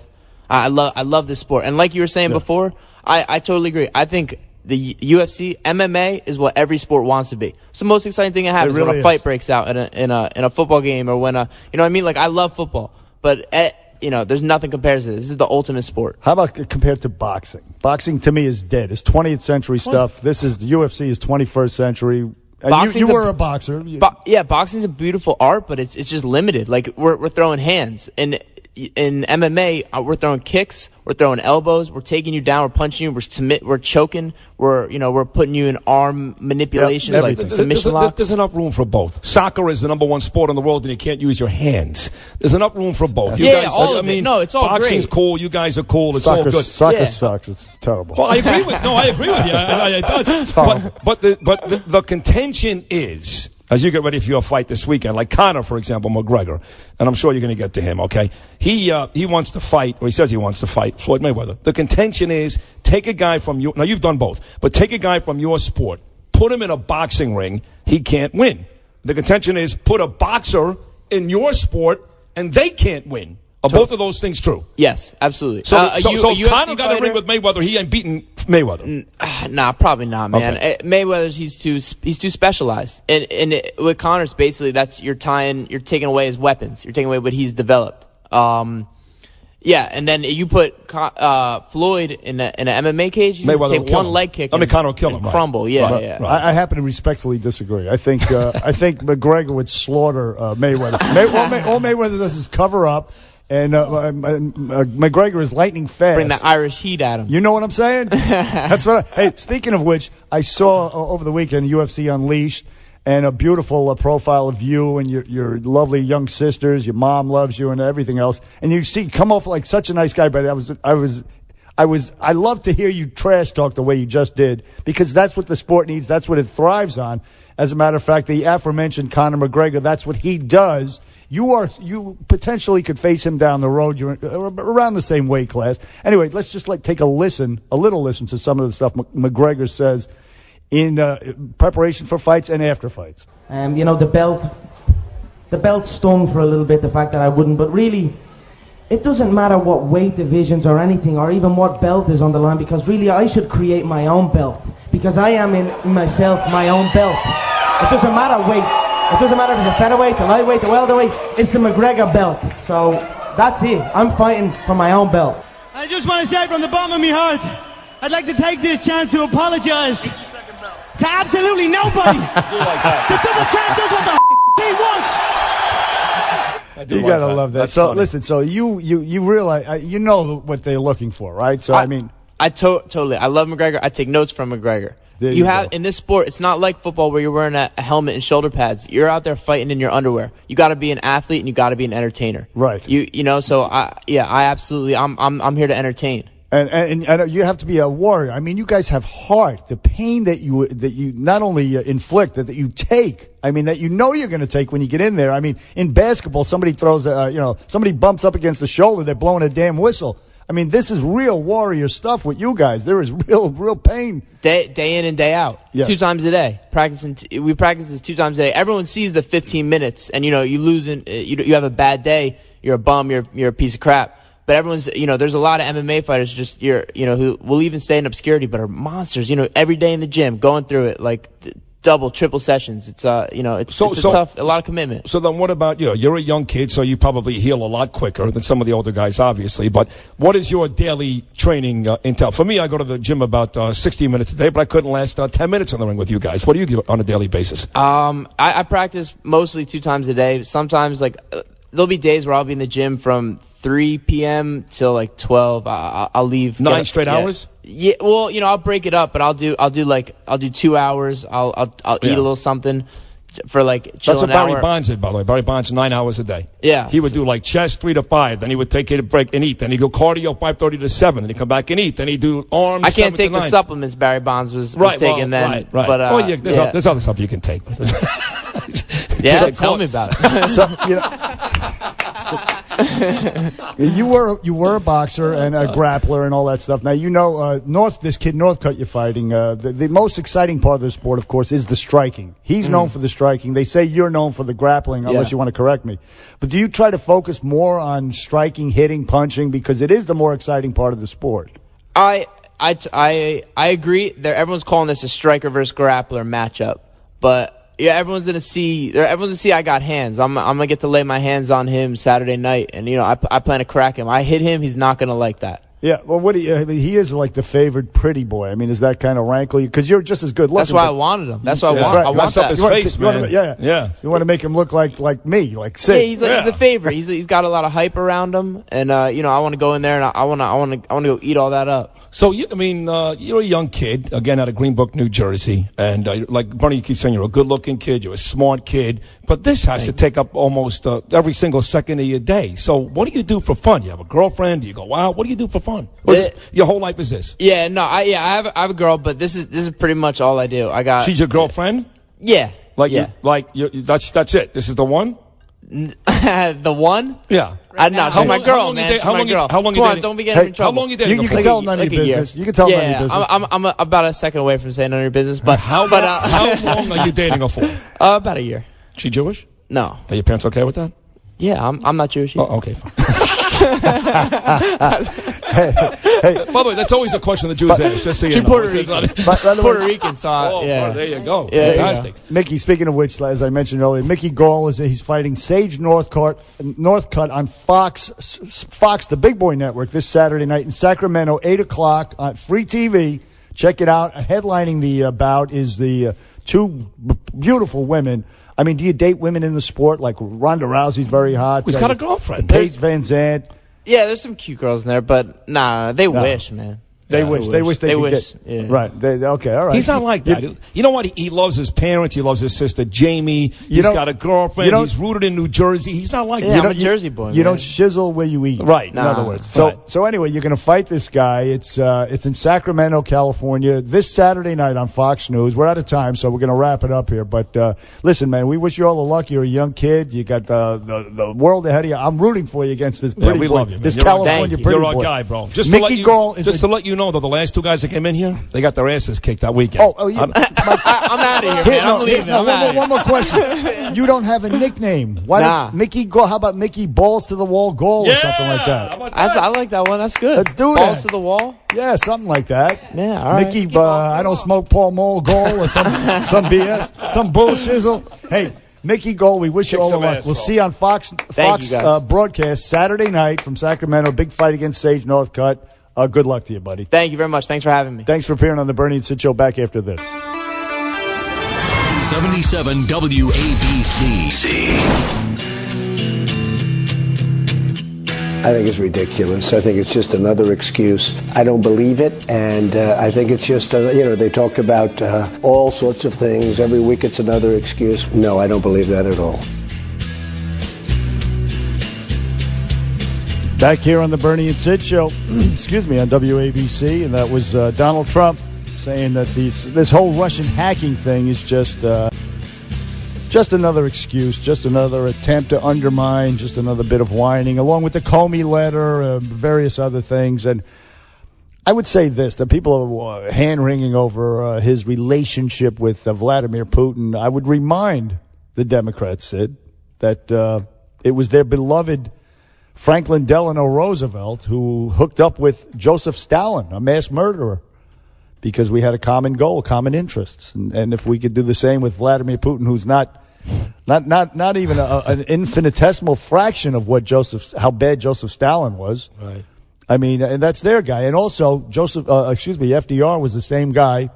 I love this sport. And like you were saying before, I totally agree. I think the UFC, MMA is what every sport wants to be. It's the most exciting thing that happens when a fight breaks out in a football game, or when you know what I mean? Like, I love football, but there's nothing compared to this. This is the ultimate sport. How about compared to boxing? Boxing to me is dead. It's 20th century stuff. The UFC is 21st century. You were a boxer. Boxing's a beautiful art, but it's just limited. Like, we're throwing hands, and in MMA, we're throwing kicks, we're throwing elbows, we're taking you down, we're punching you, we're choking, we're putting you in arm manipulations, like submission locks. There's enough room for both. Soccer is the #1 sport in the world, and you can't use your hands. There's enough room for both. You guys, all of it. No, it's all boxing's great. Cool. You guys are cool. It's all good. Soccer sucks. It's terrible. Well, I agree with you. It does. But the contention is, as you get ready for your fight this weekend, like Conor, for example, McGregor, and I'm sure you're going to get to him, okay? He wants to fight, or he says he wants to fight Floyd Mayweather. The contention is, take a guy from now you've done both, but take a guy from your sport, put him in a boxing ring, he can't win. The contention is, put a boxer in your sport, and they can't win. Are both of those things true? Yes, absolutely. So if Conor got a ring with Mayweather, he ain't beating Mayweather. Nah, probably not, man. Okay. Mayweather's he's too specialized. And with Conor's basically you're taking away his weapons. You're taking away what he's developed. Yeah, and then you put Floyd in an MMA cage. He's gonna take one leg kick. Conor will kill him. Crumble. Right. Yeah. Right. I happen to respectfully disagree. I think McGregor would slaughter Mayweather. All Mayweather does is cover up. And McGregor is lightning fast. Bring the Irish heat at him. You know what I'm saying? That's what. Hey, speaking of which, I saw over the weekend UFC Unleashed, and a beautiful profile of you and your lovely young sisters. Your mom loves you and everything else. And you come off like such a nice guy. But I love to hear you trash talk the way you just did, because that's what the sport needs. That's what it thrives on. As a matter of fact, the aforementioned Conor McGregor, that's what he does. You potentially could face him down the road. You're around the same weight class. Anyway, let's just take a little listen to some of the stuff McGregor says in preparation for fights and after fights. The belt stung for a little bit, the fact that I wouldn't, but really, it doesn't matter what weight divisions or anything, or even what belt is on the line, because really I should create my own belt, because I am in myself my own belt. It doesn't matter weight. It doesn't matter if it's a featherweight, the lightweight, the welterweight. It's the McGregor belt. So that's it. I'm fighting for my own belt. I just want to say from the bottom of my heart, I'd like to take this chance to apologize to absolutely nobody. The double champ does what the he wants. You gotta love that. So listen, so you realize you know what they're looking for, right? So I mean, totally. I love McGregor. I take notes from McGregor. You have in this sport, it's not like football where you're wearing a helmet and shoulder pads. You're out there fighting in your underwear. You got to be an athlete and you got to be an entertainer. Right. You know. So I absolutely I'm here to entertain. And you have to be a warrior. I mean, you guys have heart. The pain that you not only inflict, that you take. I mean, that you know you're going to take when you get in there. I mean, in basketball, somebody throws somebody bumps up against the shoulder, they're blowing a damn whistle. I mean, this is real warrior stuff with you guys. There is real pain. Day in and day out. Yes. 2 times a day. We practice this 2 times a day. Everyone sees the 15 minutes, and you lose you have a bad day. You're a bum. You're a piece of crap. But everyone's, there's a lot of MMA fighters who will even stay in obscurity, but are monsters. Every day in the gym, going through it like double, triple sessions. It's tough, a lot of commitment. So then what about you? You're a young kid, so you probably heal a lot quicker than some of the older guys, obviously. But what is your daily training entail? For me, I go to the gym about 60 minutes a day, but I couldn't last 10 minutes in the ring with you guys. What do you do on a daily basis? I practice mostly 2 times a day. Sometimes, there'll be days where I'll be in the gym from 3 p.m. till 12. I'll leave 9 straight hours. Yeah, well, I'll break it up, but I'll do 2 hours. I'll eat a little something for chill. That's what Barry Bonds did, by the way. Barry Bonds 9 hours a day. Yeah. He would do chest 3 to 5, then he would take a break and eat. Then he'd go cardio 5:30 to 7, then he'd come back and eat. Then he'd do arms. I can't take the 9. supplements Barry Bonds was taking then. Right. But there's other stuff you can take. Yeah, tell me about it. So, you were a boxer and a grappler and all that stuff. Now this kid Northcutt you're fighting. The most exciting part of the sport, of course, is the striking. He's known for the striking. They say you're known for the grappling, unless you want to correct me. But do you try to focus more on striking, hitting, punching, because it is the more exciting part of the sport? I agree. Everyone's calling this a striker versus grappler matchup, but. Yeah, everyone's gonna see I got hands. I'm gonna get to lay my hands on him Saturday night, and I plan to crack him. I hit him, he's not gonna like that. Yeah, well, he is the favored pretty boy. I mean, is that kind of rankle you? Because you're just as good looking. That's why I wanted him. That's why I want. Right. I want that. His face, man. Yeah. You want to make him look like me, like Sid. Yeah, he's the favorite. He's got a lot of hype around him, and I want to go in there and I want to go eat all that up. So, you're a young kid, again, out of Greenbrook, New Jersey, and like Bernie keeps saying, you're a good-looking kid, you're a smart kid, but this has to take up almost every single second of your day. So what do you do for fun? You have a girlfriend? Do you go out? What do you do for fun? Your whole life is this? Yeah, no, I have a girl, but this is pretty much all I do. She's your girlfriend? Yeah. That's it? This is the one? The one? Yeah. No, she's my girl, man. She's my girl. How long Come on, don't be getting in trouble. How long you dating? You can tell none of your business. You can tell none of your business. I'm about a second away from saying none of your business, but how long are you dating her for? About a year. She Jewish? No. Are your parents okay with that? Yeah, I'm not Jewish. Oh, okay, fine. Hey, by the way, that's always a question the Jews ask. Just so you know. Puerto Rican. Puerto Rican, so yeah. There you go. Yeah, fantastic. Mickey, speaking of which, as I mentioned earlier, Mickey Gall he's fighting Sage Northcutt on Fox, the Big Boy Network, this Saturday night in Sacramento, 8:00 on free TV. Check it out. Headlining the bout is the 2 beautiful women. I mean, do you date women in the sport? Like Ronda Rousey's very hot. He's got a girlfriend. Paige Van Zandt. Yeah, there's some cute girls in there, but they wish, man. They wish they could get. Yeah. Right. Okay. All right. He's not like that. You know what? He loves his parents. He loves his sister Jamie. He's got a girlfriend. He's rooted in New Jersey. He's not like that. I'm a Jersey boy. You don't shizzle where you eat. Right. In other words. So anyway, you're going to fight this guy. It's in Sacramento, California, this Saturday night on Fox News. We're out of time, so we're going to wrap it up here. But listen, man, we wish you all the luck. You're a young kid. You got the world ahead of you. I'm rooting for you against this pretty boy. We love you, man. This California pretty boy. You're our guy, bro. Mickey Gall is just to let you you know, though, the last two guys that came in here, they got their asses kicked that weekend. Oh, yeah. I'm out of here, man. I'm leaving. One more question. You don't have a nickname. Why not Mickey Gall? How about Mickey Balls to the Wall Gall or something like that? How about that? I like that one. That's good. Let's do that. Balls to the wall? Yeah, something like that. Yeah, all right. Mickey, I don't smoke Paul Mole Gall or some BS, some bullshizzle. Hey, Mickey Gall, we wish you all the luck. We'll see you on Fox broadcast Saturday night from Sacramento. Big fight against Sage Northcutt. Good luck to you, buddy. Thank you very much. Thanks for having me. Thanks for appearing on the Bernie and Sid Show. Back after this. 77 WABC. I think it's ridiculous. I think it's just another excuse. I don't believe it, and I think it's just, they talked about all sorts of things. Every week it's another excuse. No, I don't believe that at all. Back here on the Bernie and Sid Show, excuse me, on WABC, and that was Donald Trump saying that this whole Russian hacking thing is just another excuse, just another attempt to undermine, just another bit of whining, along with the Comey letter, various other things. And I would say this, that people are hand-wringing over his relationship with Vladimir Putin. I would remind the Democrats, Sid, that it was their beloved Franklin Delano Roosevelt who hooked up with Joseph Stalin, a mass murderer, because we had a common goal, common interests. And if we could do the same with Vladimir Putin, who's not even an infinitesimal fraction of how bad Joseph Stalin was. Right. I mean, and that's their guy. And also, FDR was the same guy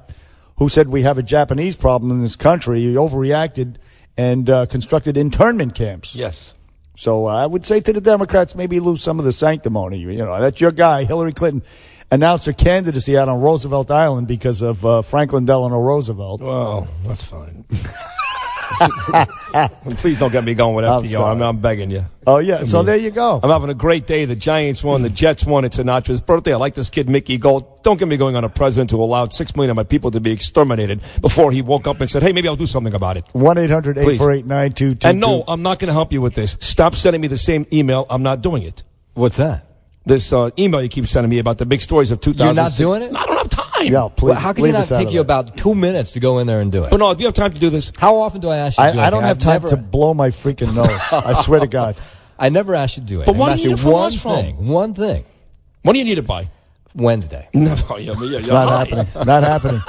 who said we have a Japanese problem in this country. He overreacted and constructed internment camps. Yes. So I would say to the Democrats, maybe lose some of the sanctimony. That's your guy. Hillary Clinton announced her candidacy out on Roosevelt Island because of Franklin Delano Roosevelt. Well, that's fine. Please don't get me going with FDR. I'm begging you. Oh, yeah. So there you go. I'm having a great day. The Giants won. The Jets won. It's Sinatra's birthday. I like this kid, Mickey Gall. Don't get me going on a president who allowed 6 million of my people to be exterminated before he woke up and said, hey, maybe I'll do something about it. 1-800-848-9222. And no, I'm not going to help you with this. Stop sending me the same email. I'm not doing it. What's that? This email you keep sending me about the big stories of 2000. You're not doing it? I don't have time. Yeah, please. Well, how can it not take you about 2 minutes to go in there and do it? But no, do you have time to do this? How often do I ask you to do it? I don't have time to blow my freaking nose. I swear to God. I never asked you to do it. But what do you need it from one us thing. One thing. When do you need it by? Wednesday. No, it's not happening. Not happening.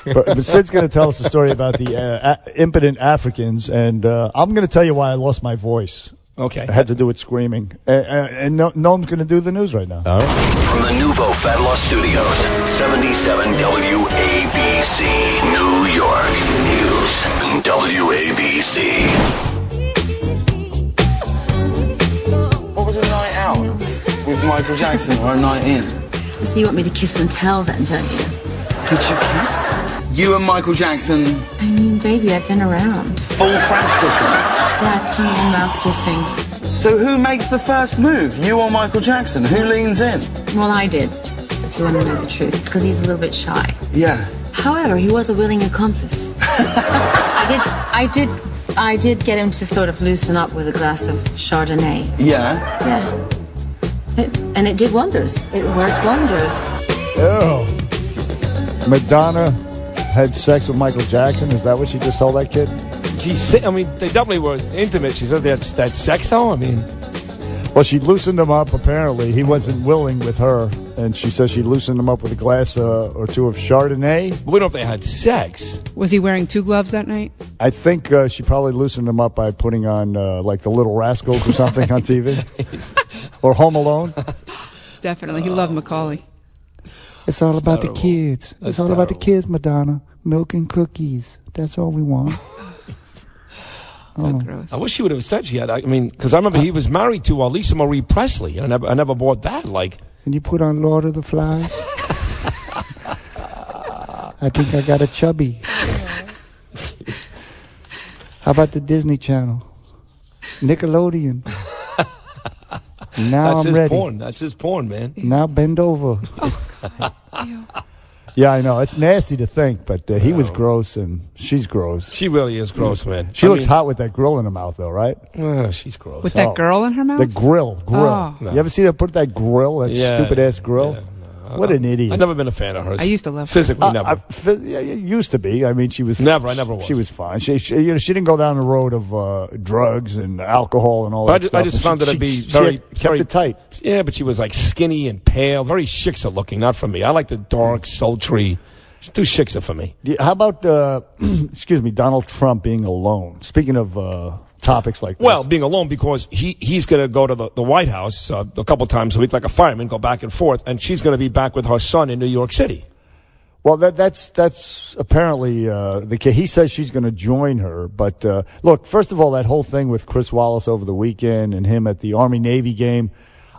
But Sid's going to tell us a story about the impotent Africans, and I'm going to tell you why I lost my voice. Okay. It had to do with screaming. And Noam's going to do the news right now. All right. From the Nouveau Fat Loss Studios, 77 WABC, New York. News, WABC. What was a night out with Michael Jackson or a night in? So you want me to kiss and tell then, don't you? Did you kiss? You and Michael Jackson? I mean, baby, I've been around. Full French kissing? Yeah, tongue and mouth kissing. So who makes the first move? You or Michael Jackson? Who leans in? Well, I did, if you want to know the truth, because he's a little bit shy. Yeah. However, he was a willing accomplice. I did get him to sort of loosen up with a glass of Chardonnay. Yeah? Yeah. And it did wonders. It worked wonders. Oh. Madonna had sex with Michael Jackson. Is that what she just told that kid? I mean, they definitely were intimate. She said that's sex, though? I mean... Well, she loosened him up, apparently. He wasn't willing with her. And she says she loosened him up with a glass or two of Chardonnay. But we don't know if they had sex. Was he wearing 2 gloves that night? I think she probably loosened him up by putting on, like, The Little Rascals or something on TV. Or Home Alone. Definitely. He loved Macaulay. It's all about the kids. It's all about the kids, Madonna. Milk and cookies. That's all we want. So gross. I wish she would have said she had. I mean, because I remember he was married to Lisa Marie Presley, and I never bought that. Like, can you put on Lord of the Flies? I think I got a chubby. How about the Disney Channel? Nickelodeon. Now I'm ready. Porn. That's his porn, man. Now bend over. Yeah, I know. It's nasty to think, but he was gross and she's gross. She really is gross, man. She looks hot with that grill in her mouth, though, right? She's gross. With that girl in her mouth? The grill. Oh. No. You ever see her put that grill, that stupid-ass grill? Yeah, What an idiot. I've never been a fan of hers. I used to love her. Physically, never. It used to be. I mean, she was... I never was. She was fine. She didn't go down the road of drugs and alcohol and all that stuff. I just found her to be very... kept it tight. Yeah, but she was like skinny and pale, very shiksa looking, not for me. I like the dark, sultry... She's too shiksa for me. How about, Donald Trump being alone? Speaking of topics like this. Well, being alone because he's going to go to the White House a couple times a week like a fireman, go back and forth, and she's going to be back with her son in New York City. Well, that's apparently the case. He says she's going to join her. But, look, first of all, that whole thing with Chris Wallace over the weekend and him at the Army-Navy game,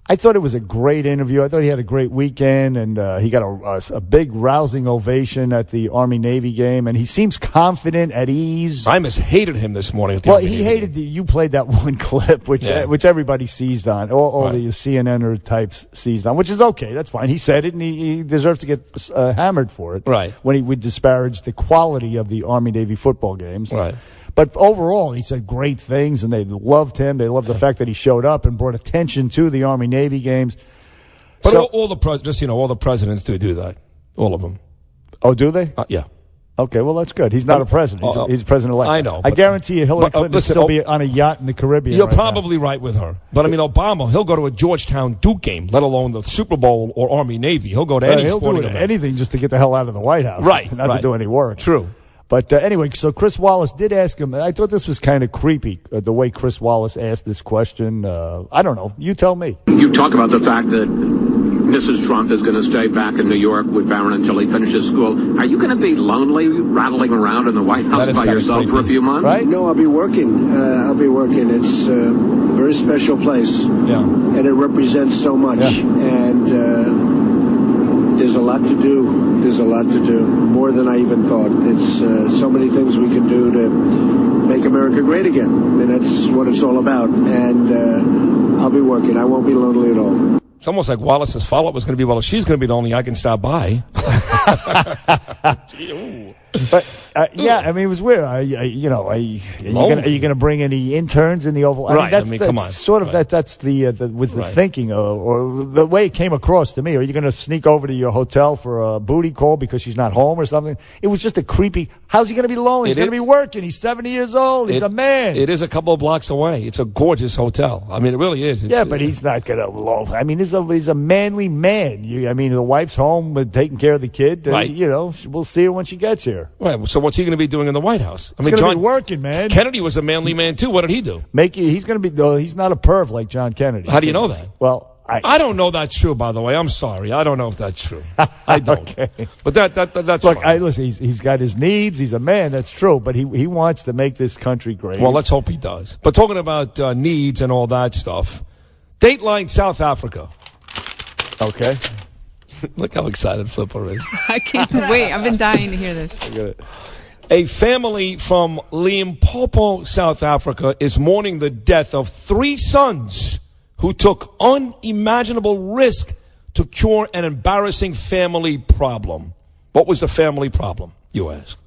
I thought it was a great interview. I thought he had a great weekend, and he got a big, rousing ovation at the Army-Navy game, and he seems confident, at ease. Imus hated him this morning. At the Army-Navy hated you played that one clip, which everybody seized on, all the CNN types seized on, which is okay. That's fine. He said it, and he deserves to get hammered for it. Right. When he would disparage the quality of the Army-Navy football games. Right. But overall, he said great things, and they loved him. They loved the fact that he showed up and brought attention to the Army-Navy games. But all the presidents do that. All of them. Oh, do they? Yeah. Okay, well, that's good. He's not a president. He's president-elect. I know. I guarantee you Hillary Clinton will still be on a yacht in the Caribbean. You're probably right with her. But, I mean, Obama, he'll go to a Georgetown Duke game, let alone the Super Bowl or Army-Navy. He'll go to any sporting event. Anything just to get the hell out of the White House. Right. Not to do any work. True. But anyway, so Chris Wallace did ask him. I thought this was kind of creepy, the way Chris Wallace asked this question. I don't know. You tell me. You talk about the fact that Mrs. Trump is going to stay back in New York with Barron until he finishes school. Are you going to be lonely rattling around in the White House by yourself for a few months? Right? No, I'll be working. It's a very special place. Yeah. And it represents so much. Yeah. And there's a lot to do. More than I even thought. It's so many things we can do to make America great again. And that's what it's all about. And I'll be working. I won't be lonely at all. It's almost like Wallace's follow-up was going to be, well, if she's going to be lonely, I can stop by. But yeah, I mean, it was weird. Are you going to bring any interns in the Oval? Right. I mean, come on. Sort of right. That's the thinking, or the way it came across to me. Are you going to sneak over to your hotel for a booty call because she's not home or something? It was just a creepy. How's he going to be lonely? He's going to be working. He's 70 years old. He's a man. It is a couple of blocks away. It's a gorgeous hotel. I mean, it really is. But he's not going to. I mean, he's a manly man. The wife's home taking care of the kid. Right. We'll see her when she gets here. Right. So what's he going to be doing in the White House? I mean, he's going to be working, man. Kennedy was a manly man too. What did he do? He's going to be. He's not a perv like John Kennedy. How do you know that? Well, I don't know that's true. By the way, I'm sorry. I don't know if that's true. I don't. Okay. But that's look. fine. Listen. He's got his needs. He's a man. That's true. But he wants to make this country great. Well, let's hope he does. But talking about needs and all that stuff, Dateline South Africa. Okay. Look how excited Flipper is. I can't wait. I've been dying to hear this. I get it. A family from Limpopo, South Africa, is mourning the death of 3 sons who took unimaginable risk to cure an embarrassing family problem. What was the family problem, you ask?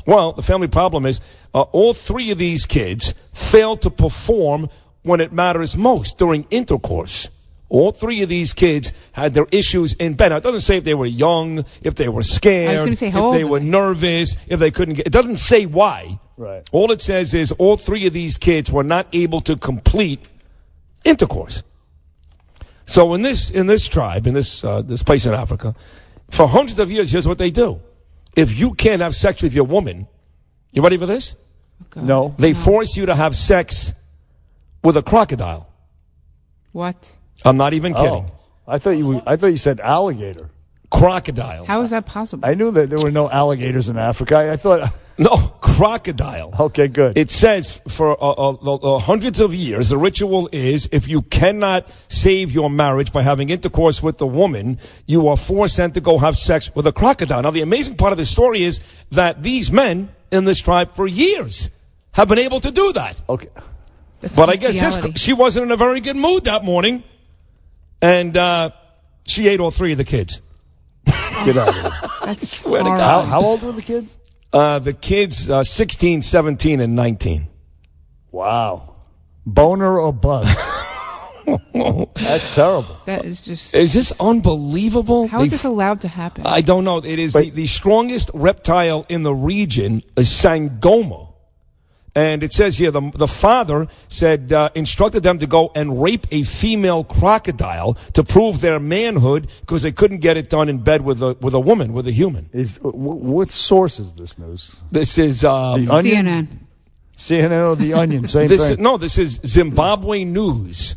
Well, the family problem is all 3 of these kids failed to perform when it matters most, during intercourse. All 3 of these kids had their issues in bed. Now, it doesn't say if they were young, if they were scared, I was gonna say, if they were nervous, if they couldn't get... It doesn't say why. Right. All it says is all 3 of these kids were not able to complete intercourse. So in this tribe, in this place in Africa, for hundreds of years, here's what they do. If you can't have sex with your woman, you ready for this? Okay. No. They force you to have sex with a crocodile. What? I'm not even kidding. I thought you said alligator. Crocodile. How is that possible? I knew that there were no alligators in Africa. I thought... No, crocodile. Okay, good. It says for hundreds of years, the ritual is if you cannot save your marriage by having intercourse with the woman, you are forced then to go have sex with a crocodile. Now, the amazing part of the story is that these men in this tribe for years have been able to do that. Okay. But I guess she wasn't in a very good mood that morning, and she ate all 3 of the kids. Get out of here. That's swear to God. How old were the kids? The kids, 16, 17, and 19. Wow. Boner or bug? That's terrible. That is just... Is this unbelievable? How is this allowed to happen? I don't know. It is the strongest reptile in the region is Sangoma. And it says here, the father said, instructed them to go and rape a female crocodile to prove their manhood because they couldn't get it done in bed with a woman, with a human. What source is this news? This is CNN. CNN or The Onion, same thing. No, this is Zimbabwe News.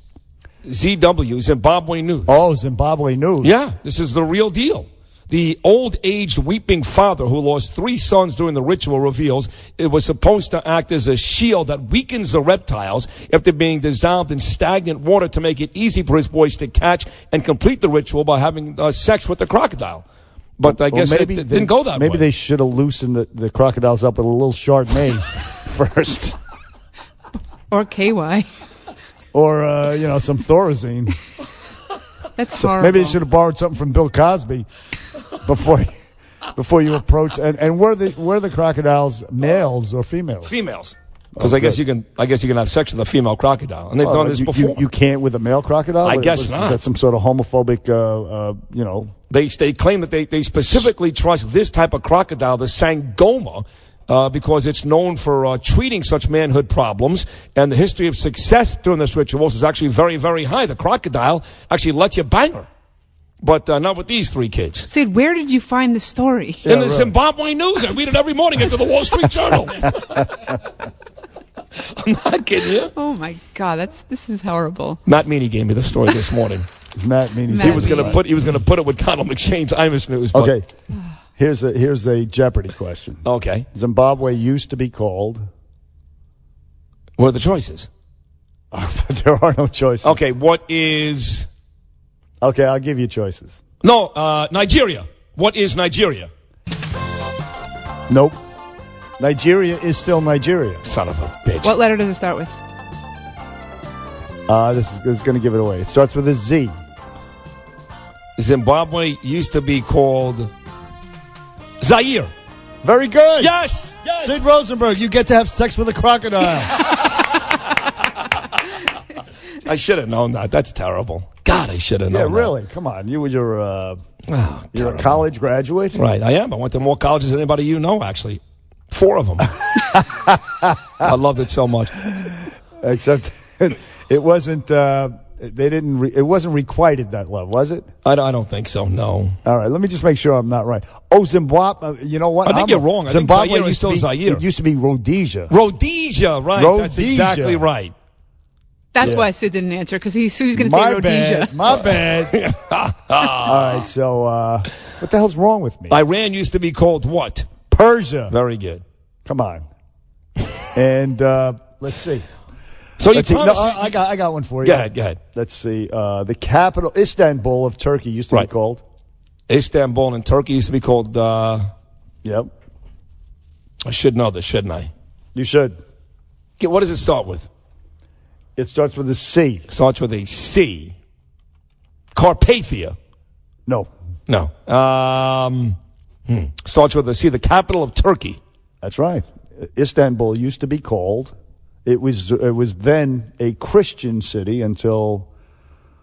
ZW, Zimbabwe News. Oh, Zimbabwe News. Yeah, this is the real deal. The old-aged weeping father who lost 3 sons during the ritual reveals it was supposed to act as a shield that weakens the reptiles after being dissolved in stagnant water to make it easy for his boys to catch and complete the ritual by having sex with the crocodile. But I guess it didn't go that way. Maybe they should have loosened the crocodiles up with a little Chardonnay first. Or KY. Or, some Thorazine. That's horrible. Maybe they should have borrowed something from Bill Cosby before you approach. And were the crocodiles males or females? Females. Because I guess you can have sex with a female crocodile, and they've done this before. You can't with a male crocodile. I guess not. That's some sort of homophobic. They claim that they specifically trust this type of crocodile, the Sangoma, because it's known for treating such manhood problems, and the history of success during this rituals is actually very, very high. The crocodile actually lets you bang her. But not with these 3 kids. Sid, where did you find the story? In the Zimbabwe News. I read it every morning into the Wall Street Journal. I'm not kidding you. Oh, my God. This is horrible. Matt Meany gave me the story this morning. Matt Meany. He was going to put it with Connell McShane's Irish News. But... Okay. Here's a Jeopardy question. Okay. Zimbabwe used to be called... What are the choices? There are no choices. Okay, what is... Okay, I'll give you choices. No, Nigeria. What is Nigeria? Nope. Nigeria is still Nigeria. Son of a bitch. What letter does it start with? This is going to give it away. It starts with a Z. Zimbabwe used to be called Zaire. Very good. Yes. Sid Rosenberg, you get to have sex with a crocodile. I should have known that. That's terrible. God, I should have known that. Yeah, really. Come on. You're a college graduate? Right, I am. I went to more colleges than anybody you know, actually. 4 of them. I loved it so much. Except it wasn't... it wasn't requited, that love, was it? I don't think so, no. All right, let me just make sure I'm not right. Oh, Zimbabwe, you know what? I think you're wrong. Zimbabwe I think Zaire is Zaire. It used to be Rhodesia. Rhodesia, right. That's exactly right. That's why Sid didn't answer, because he was going to say Rhodesia. My bad. All right, so what the hell's wrong with me? Iran used to be called what? Persia. Very good. Come on. And let's see. So I got one for you. Go ahead. Let's see. The capital, Istanbul of Turkey, used to be called. Istanbul in Turkey used to be called. Yep. I should know this, shouldn't I? You should. What does it start with? It starts with a C. Starts with a C. Carpathia. No. Starts with a C. The capital of Turkey. That's right. Istanbul used to be called. It was then a Christian city until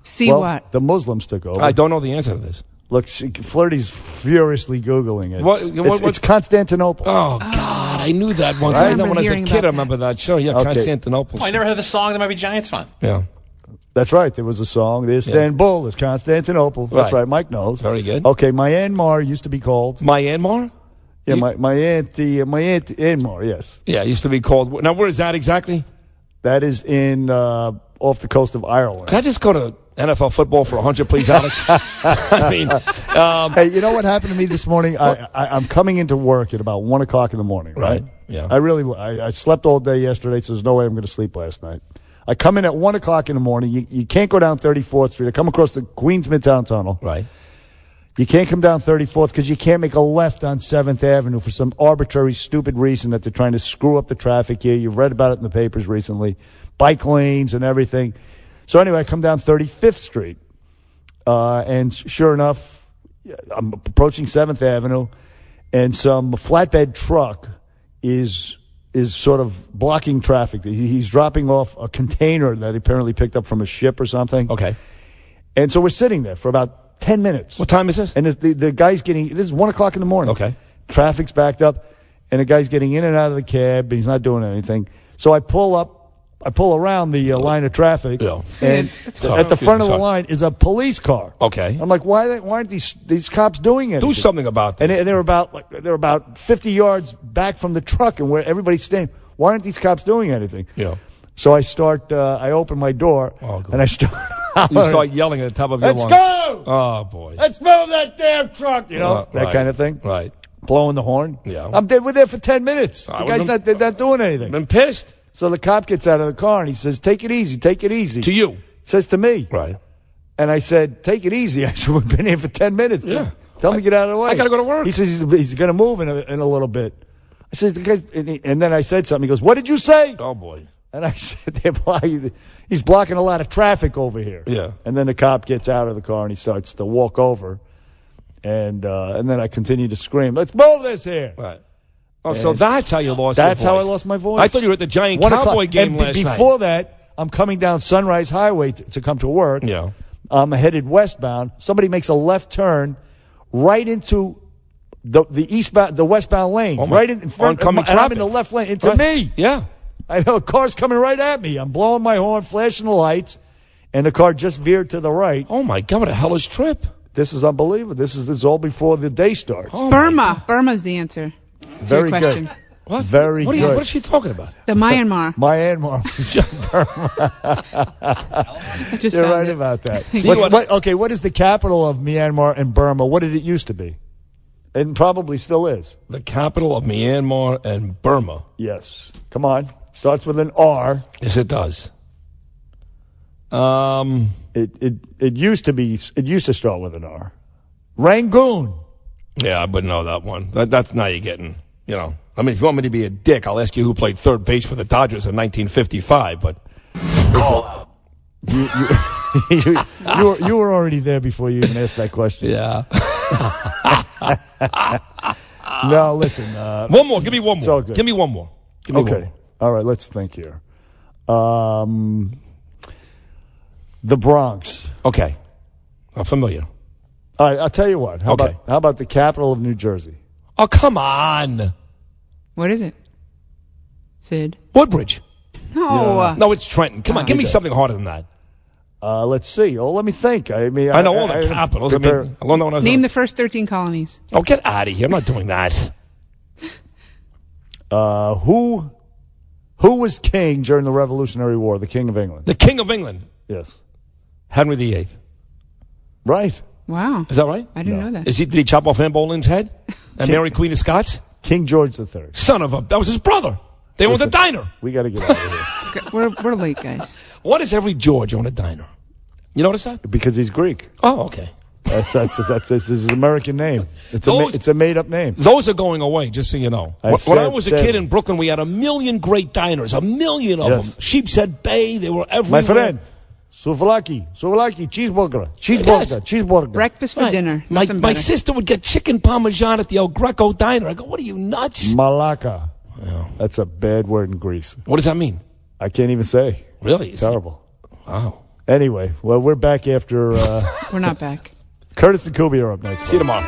the Muslims took over. I don't know the answer to this. Look, Flirty's furiously Googling it. It's Constantinople. Oh, God. I knew that once. Right? When I was a kid, I remember that. Sure, yeah, okay. Constantinople. Oh, I never heard the song. That might be Giants fan. Yeah. That's right. There was a song. Istanbul is Constantinople. That's right. Mike knows. Very good. Okay, Myanmar used to be called. Myanmar? Yeah, my auntie, Myanmar, yes. Yeah, it used to be called. Now, where is that exactly? That is in off the coast of Ireland. Can I just go to NFL football for 100, please, Alex? I mean, hey, you know what happened to me this morning? I'm coming into work at about 1 o'clock in the morning, right? Yeah. I slept all day yesterday, so there's no way I'm going to sleep last night. I come in at 1 o'clock in the morning. You can't go down 34th Street. I come across the Queens Midtown Tunnel. Right. You can't come down 34th because you can't make a left on 7th Avenue for some arbitrary, stupid reason that they're trying to screw up the traffic here. You've read about it in the papers recently. Bike lanes and everything. So anyway, I come down 35th Street. And sure enough, I'm approaching 7th Avenue, and some flatbed truck is is sort of blocking traffic. He's dropping off a container that he apparently picked up from a ship or something. Okay. And so we're sitting there for about 10 minutes. What time is this? And the guy's getting, this is 1 o'clock in the morning. Okay. Traffic's backed up, and the guy's getting in and out of the cab, but he's not doing anything. So I pull around the line of traffic, and at the front of the line is a police car. Okay. I'm like, why aren't these cops doing anything? Do something about this. And they're about 50 yards back from the truck and where everybody's staying. Why aren't these cops doing anything? Yeah. So I open my door, and I start. You start yelling at the top of your lungs. Let's go! Oh boy. Let's move that damn truck. That kind of thing. Right. Blowing the horn. Yeah. We're there for 10 minutes. The guy's not doing anything. Been pissed. So the cop gets out of the car and he says, "Take it easy, take it easy." To you. Says to me. Right. And I said, "Take it easy." I said, "We've been here for 10 minutes. Yeah. Tell him to get out of the way." I gotta go to work. He says he's going to move in a little bit. I said, and then I said something. He goes, "What did you say?" Oh boy. And I said, "He's blocking a lot of traffic over here." Yeah. And then the cop gets out of the car and he starts to walk over. And then I continue to scream, "Let's move this here!" Right. Oh, so that's how you lost. That's your voice. how I lost my voice. I thought you were at the Giant Cowboy game last night. Before that, I'm coming down Sunrise Highway to come to work. Yeah. I'm headed westbound. Somebody makes a left turn right into the westbound lane, right in front of me, and I'm in the left lane into me. Yeah. I know a car's coming right at me. I'm blowing my horn, flashing the lights, and the car just veered to the right. Oh my God! What a hellish trip. This is unbelievable. This is all before the day starts. Oh Burma's the answer. Very question. good. What? Very good. What is she talking about? The Myanmar. Myanmar. You're right about that. What is the capital of Myanmar and Burma? What did it used to be? It probably still is. The capital of Myanmar and Burma. Yes. Come on. Starts with an R. Yes, it does. It used to be. It used to start with an R. Rangoon. Yeah, I wouldn't know that one. That's now you're getting, I mean, if you want me to be a dick, I'll ask you who played third base for the Dodgers in 1955, but... You were already there before you even asked that question. Yeah. No, listen. One more. Give me one more. It's all good. Give me one more. One more. All right, let's think here. The Bronx. Okay. I'm familiar. All right, I'll tell you what. How about the capital of New Jersey? Oh, come on. What is it? Sid? Woodbridge. No. No, it's Trenton. Come on, give me something harder than that. Let's see. Oh, let me think. I know all the capitals. Name the first 13 colonies. Oh, get out of here. I'm not doing that. Who was king during the Revolutionary War? The King of England. The King of England? Yes. Henry VIII. Right. Wow. Is that right? I didn't know that. Did he chop off Anne Boleyn's head? And Mary Queen of Scots? King George III. Son of a... That was his brother. They owned a diner. We got to get out of here. We're late, guys. Why does every George own a diner? You notice that? Because he's Greek. Oh, okay. That's his American name. It's a made up name. Those are going away, just so you know. When I was a kid in Brooklyn, we had 1 million great diners, 1 million of them. Sheepshead Bay, they were everywhere. My friend, souvlaki, cheeseburger. Breakfast for dinner. My sister would get chicken parmesan at the El Greco diner. I go, what are you, nuts? Malaka. Oh. That's a bad word in Greece. What does that mean? I can't even say. Really? Terrible. Wow. Anyway, well, we're back after... We're not back. Curtis and Kubi are up next. See you tomorrow.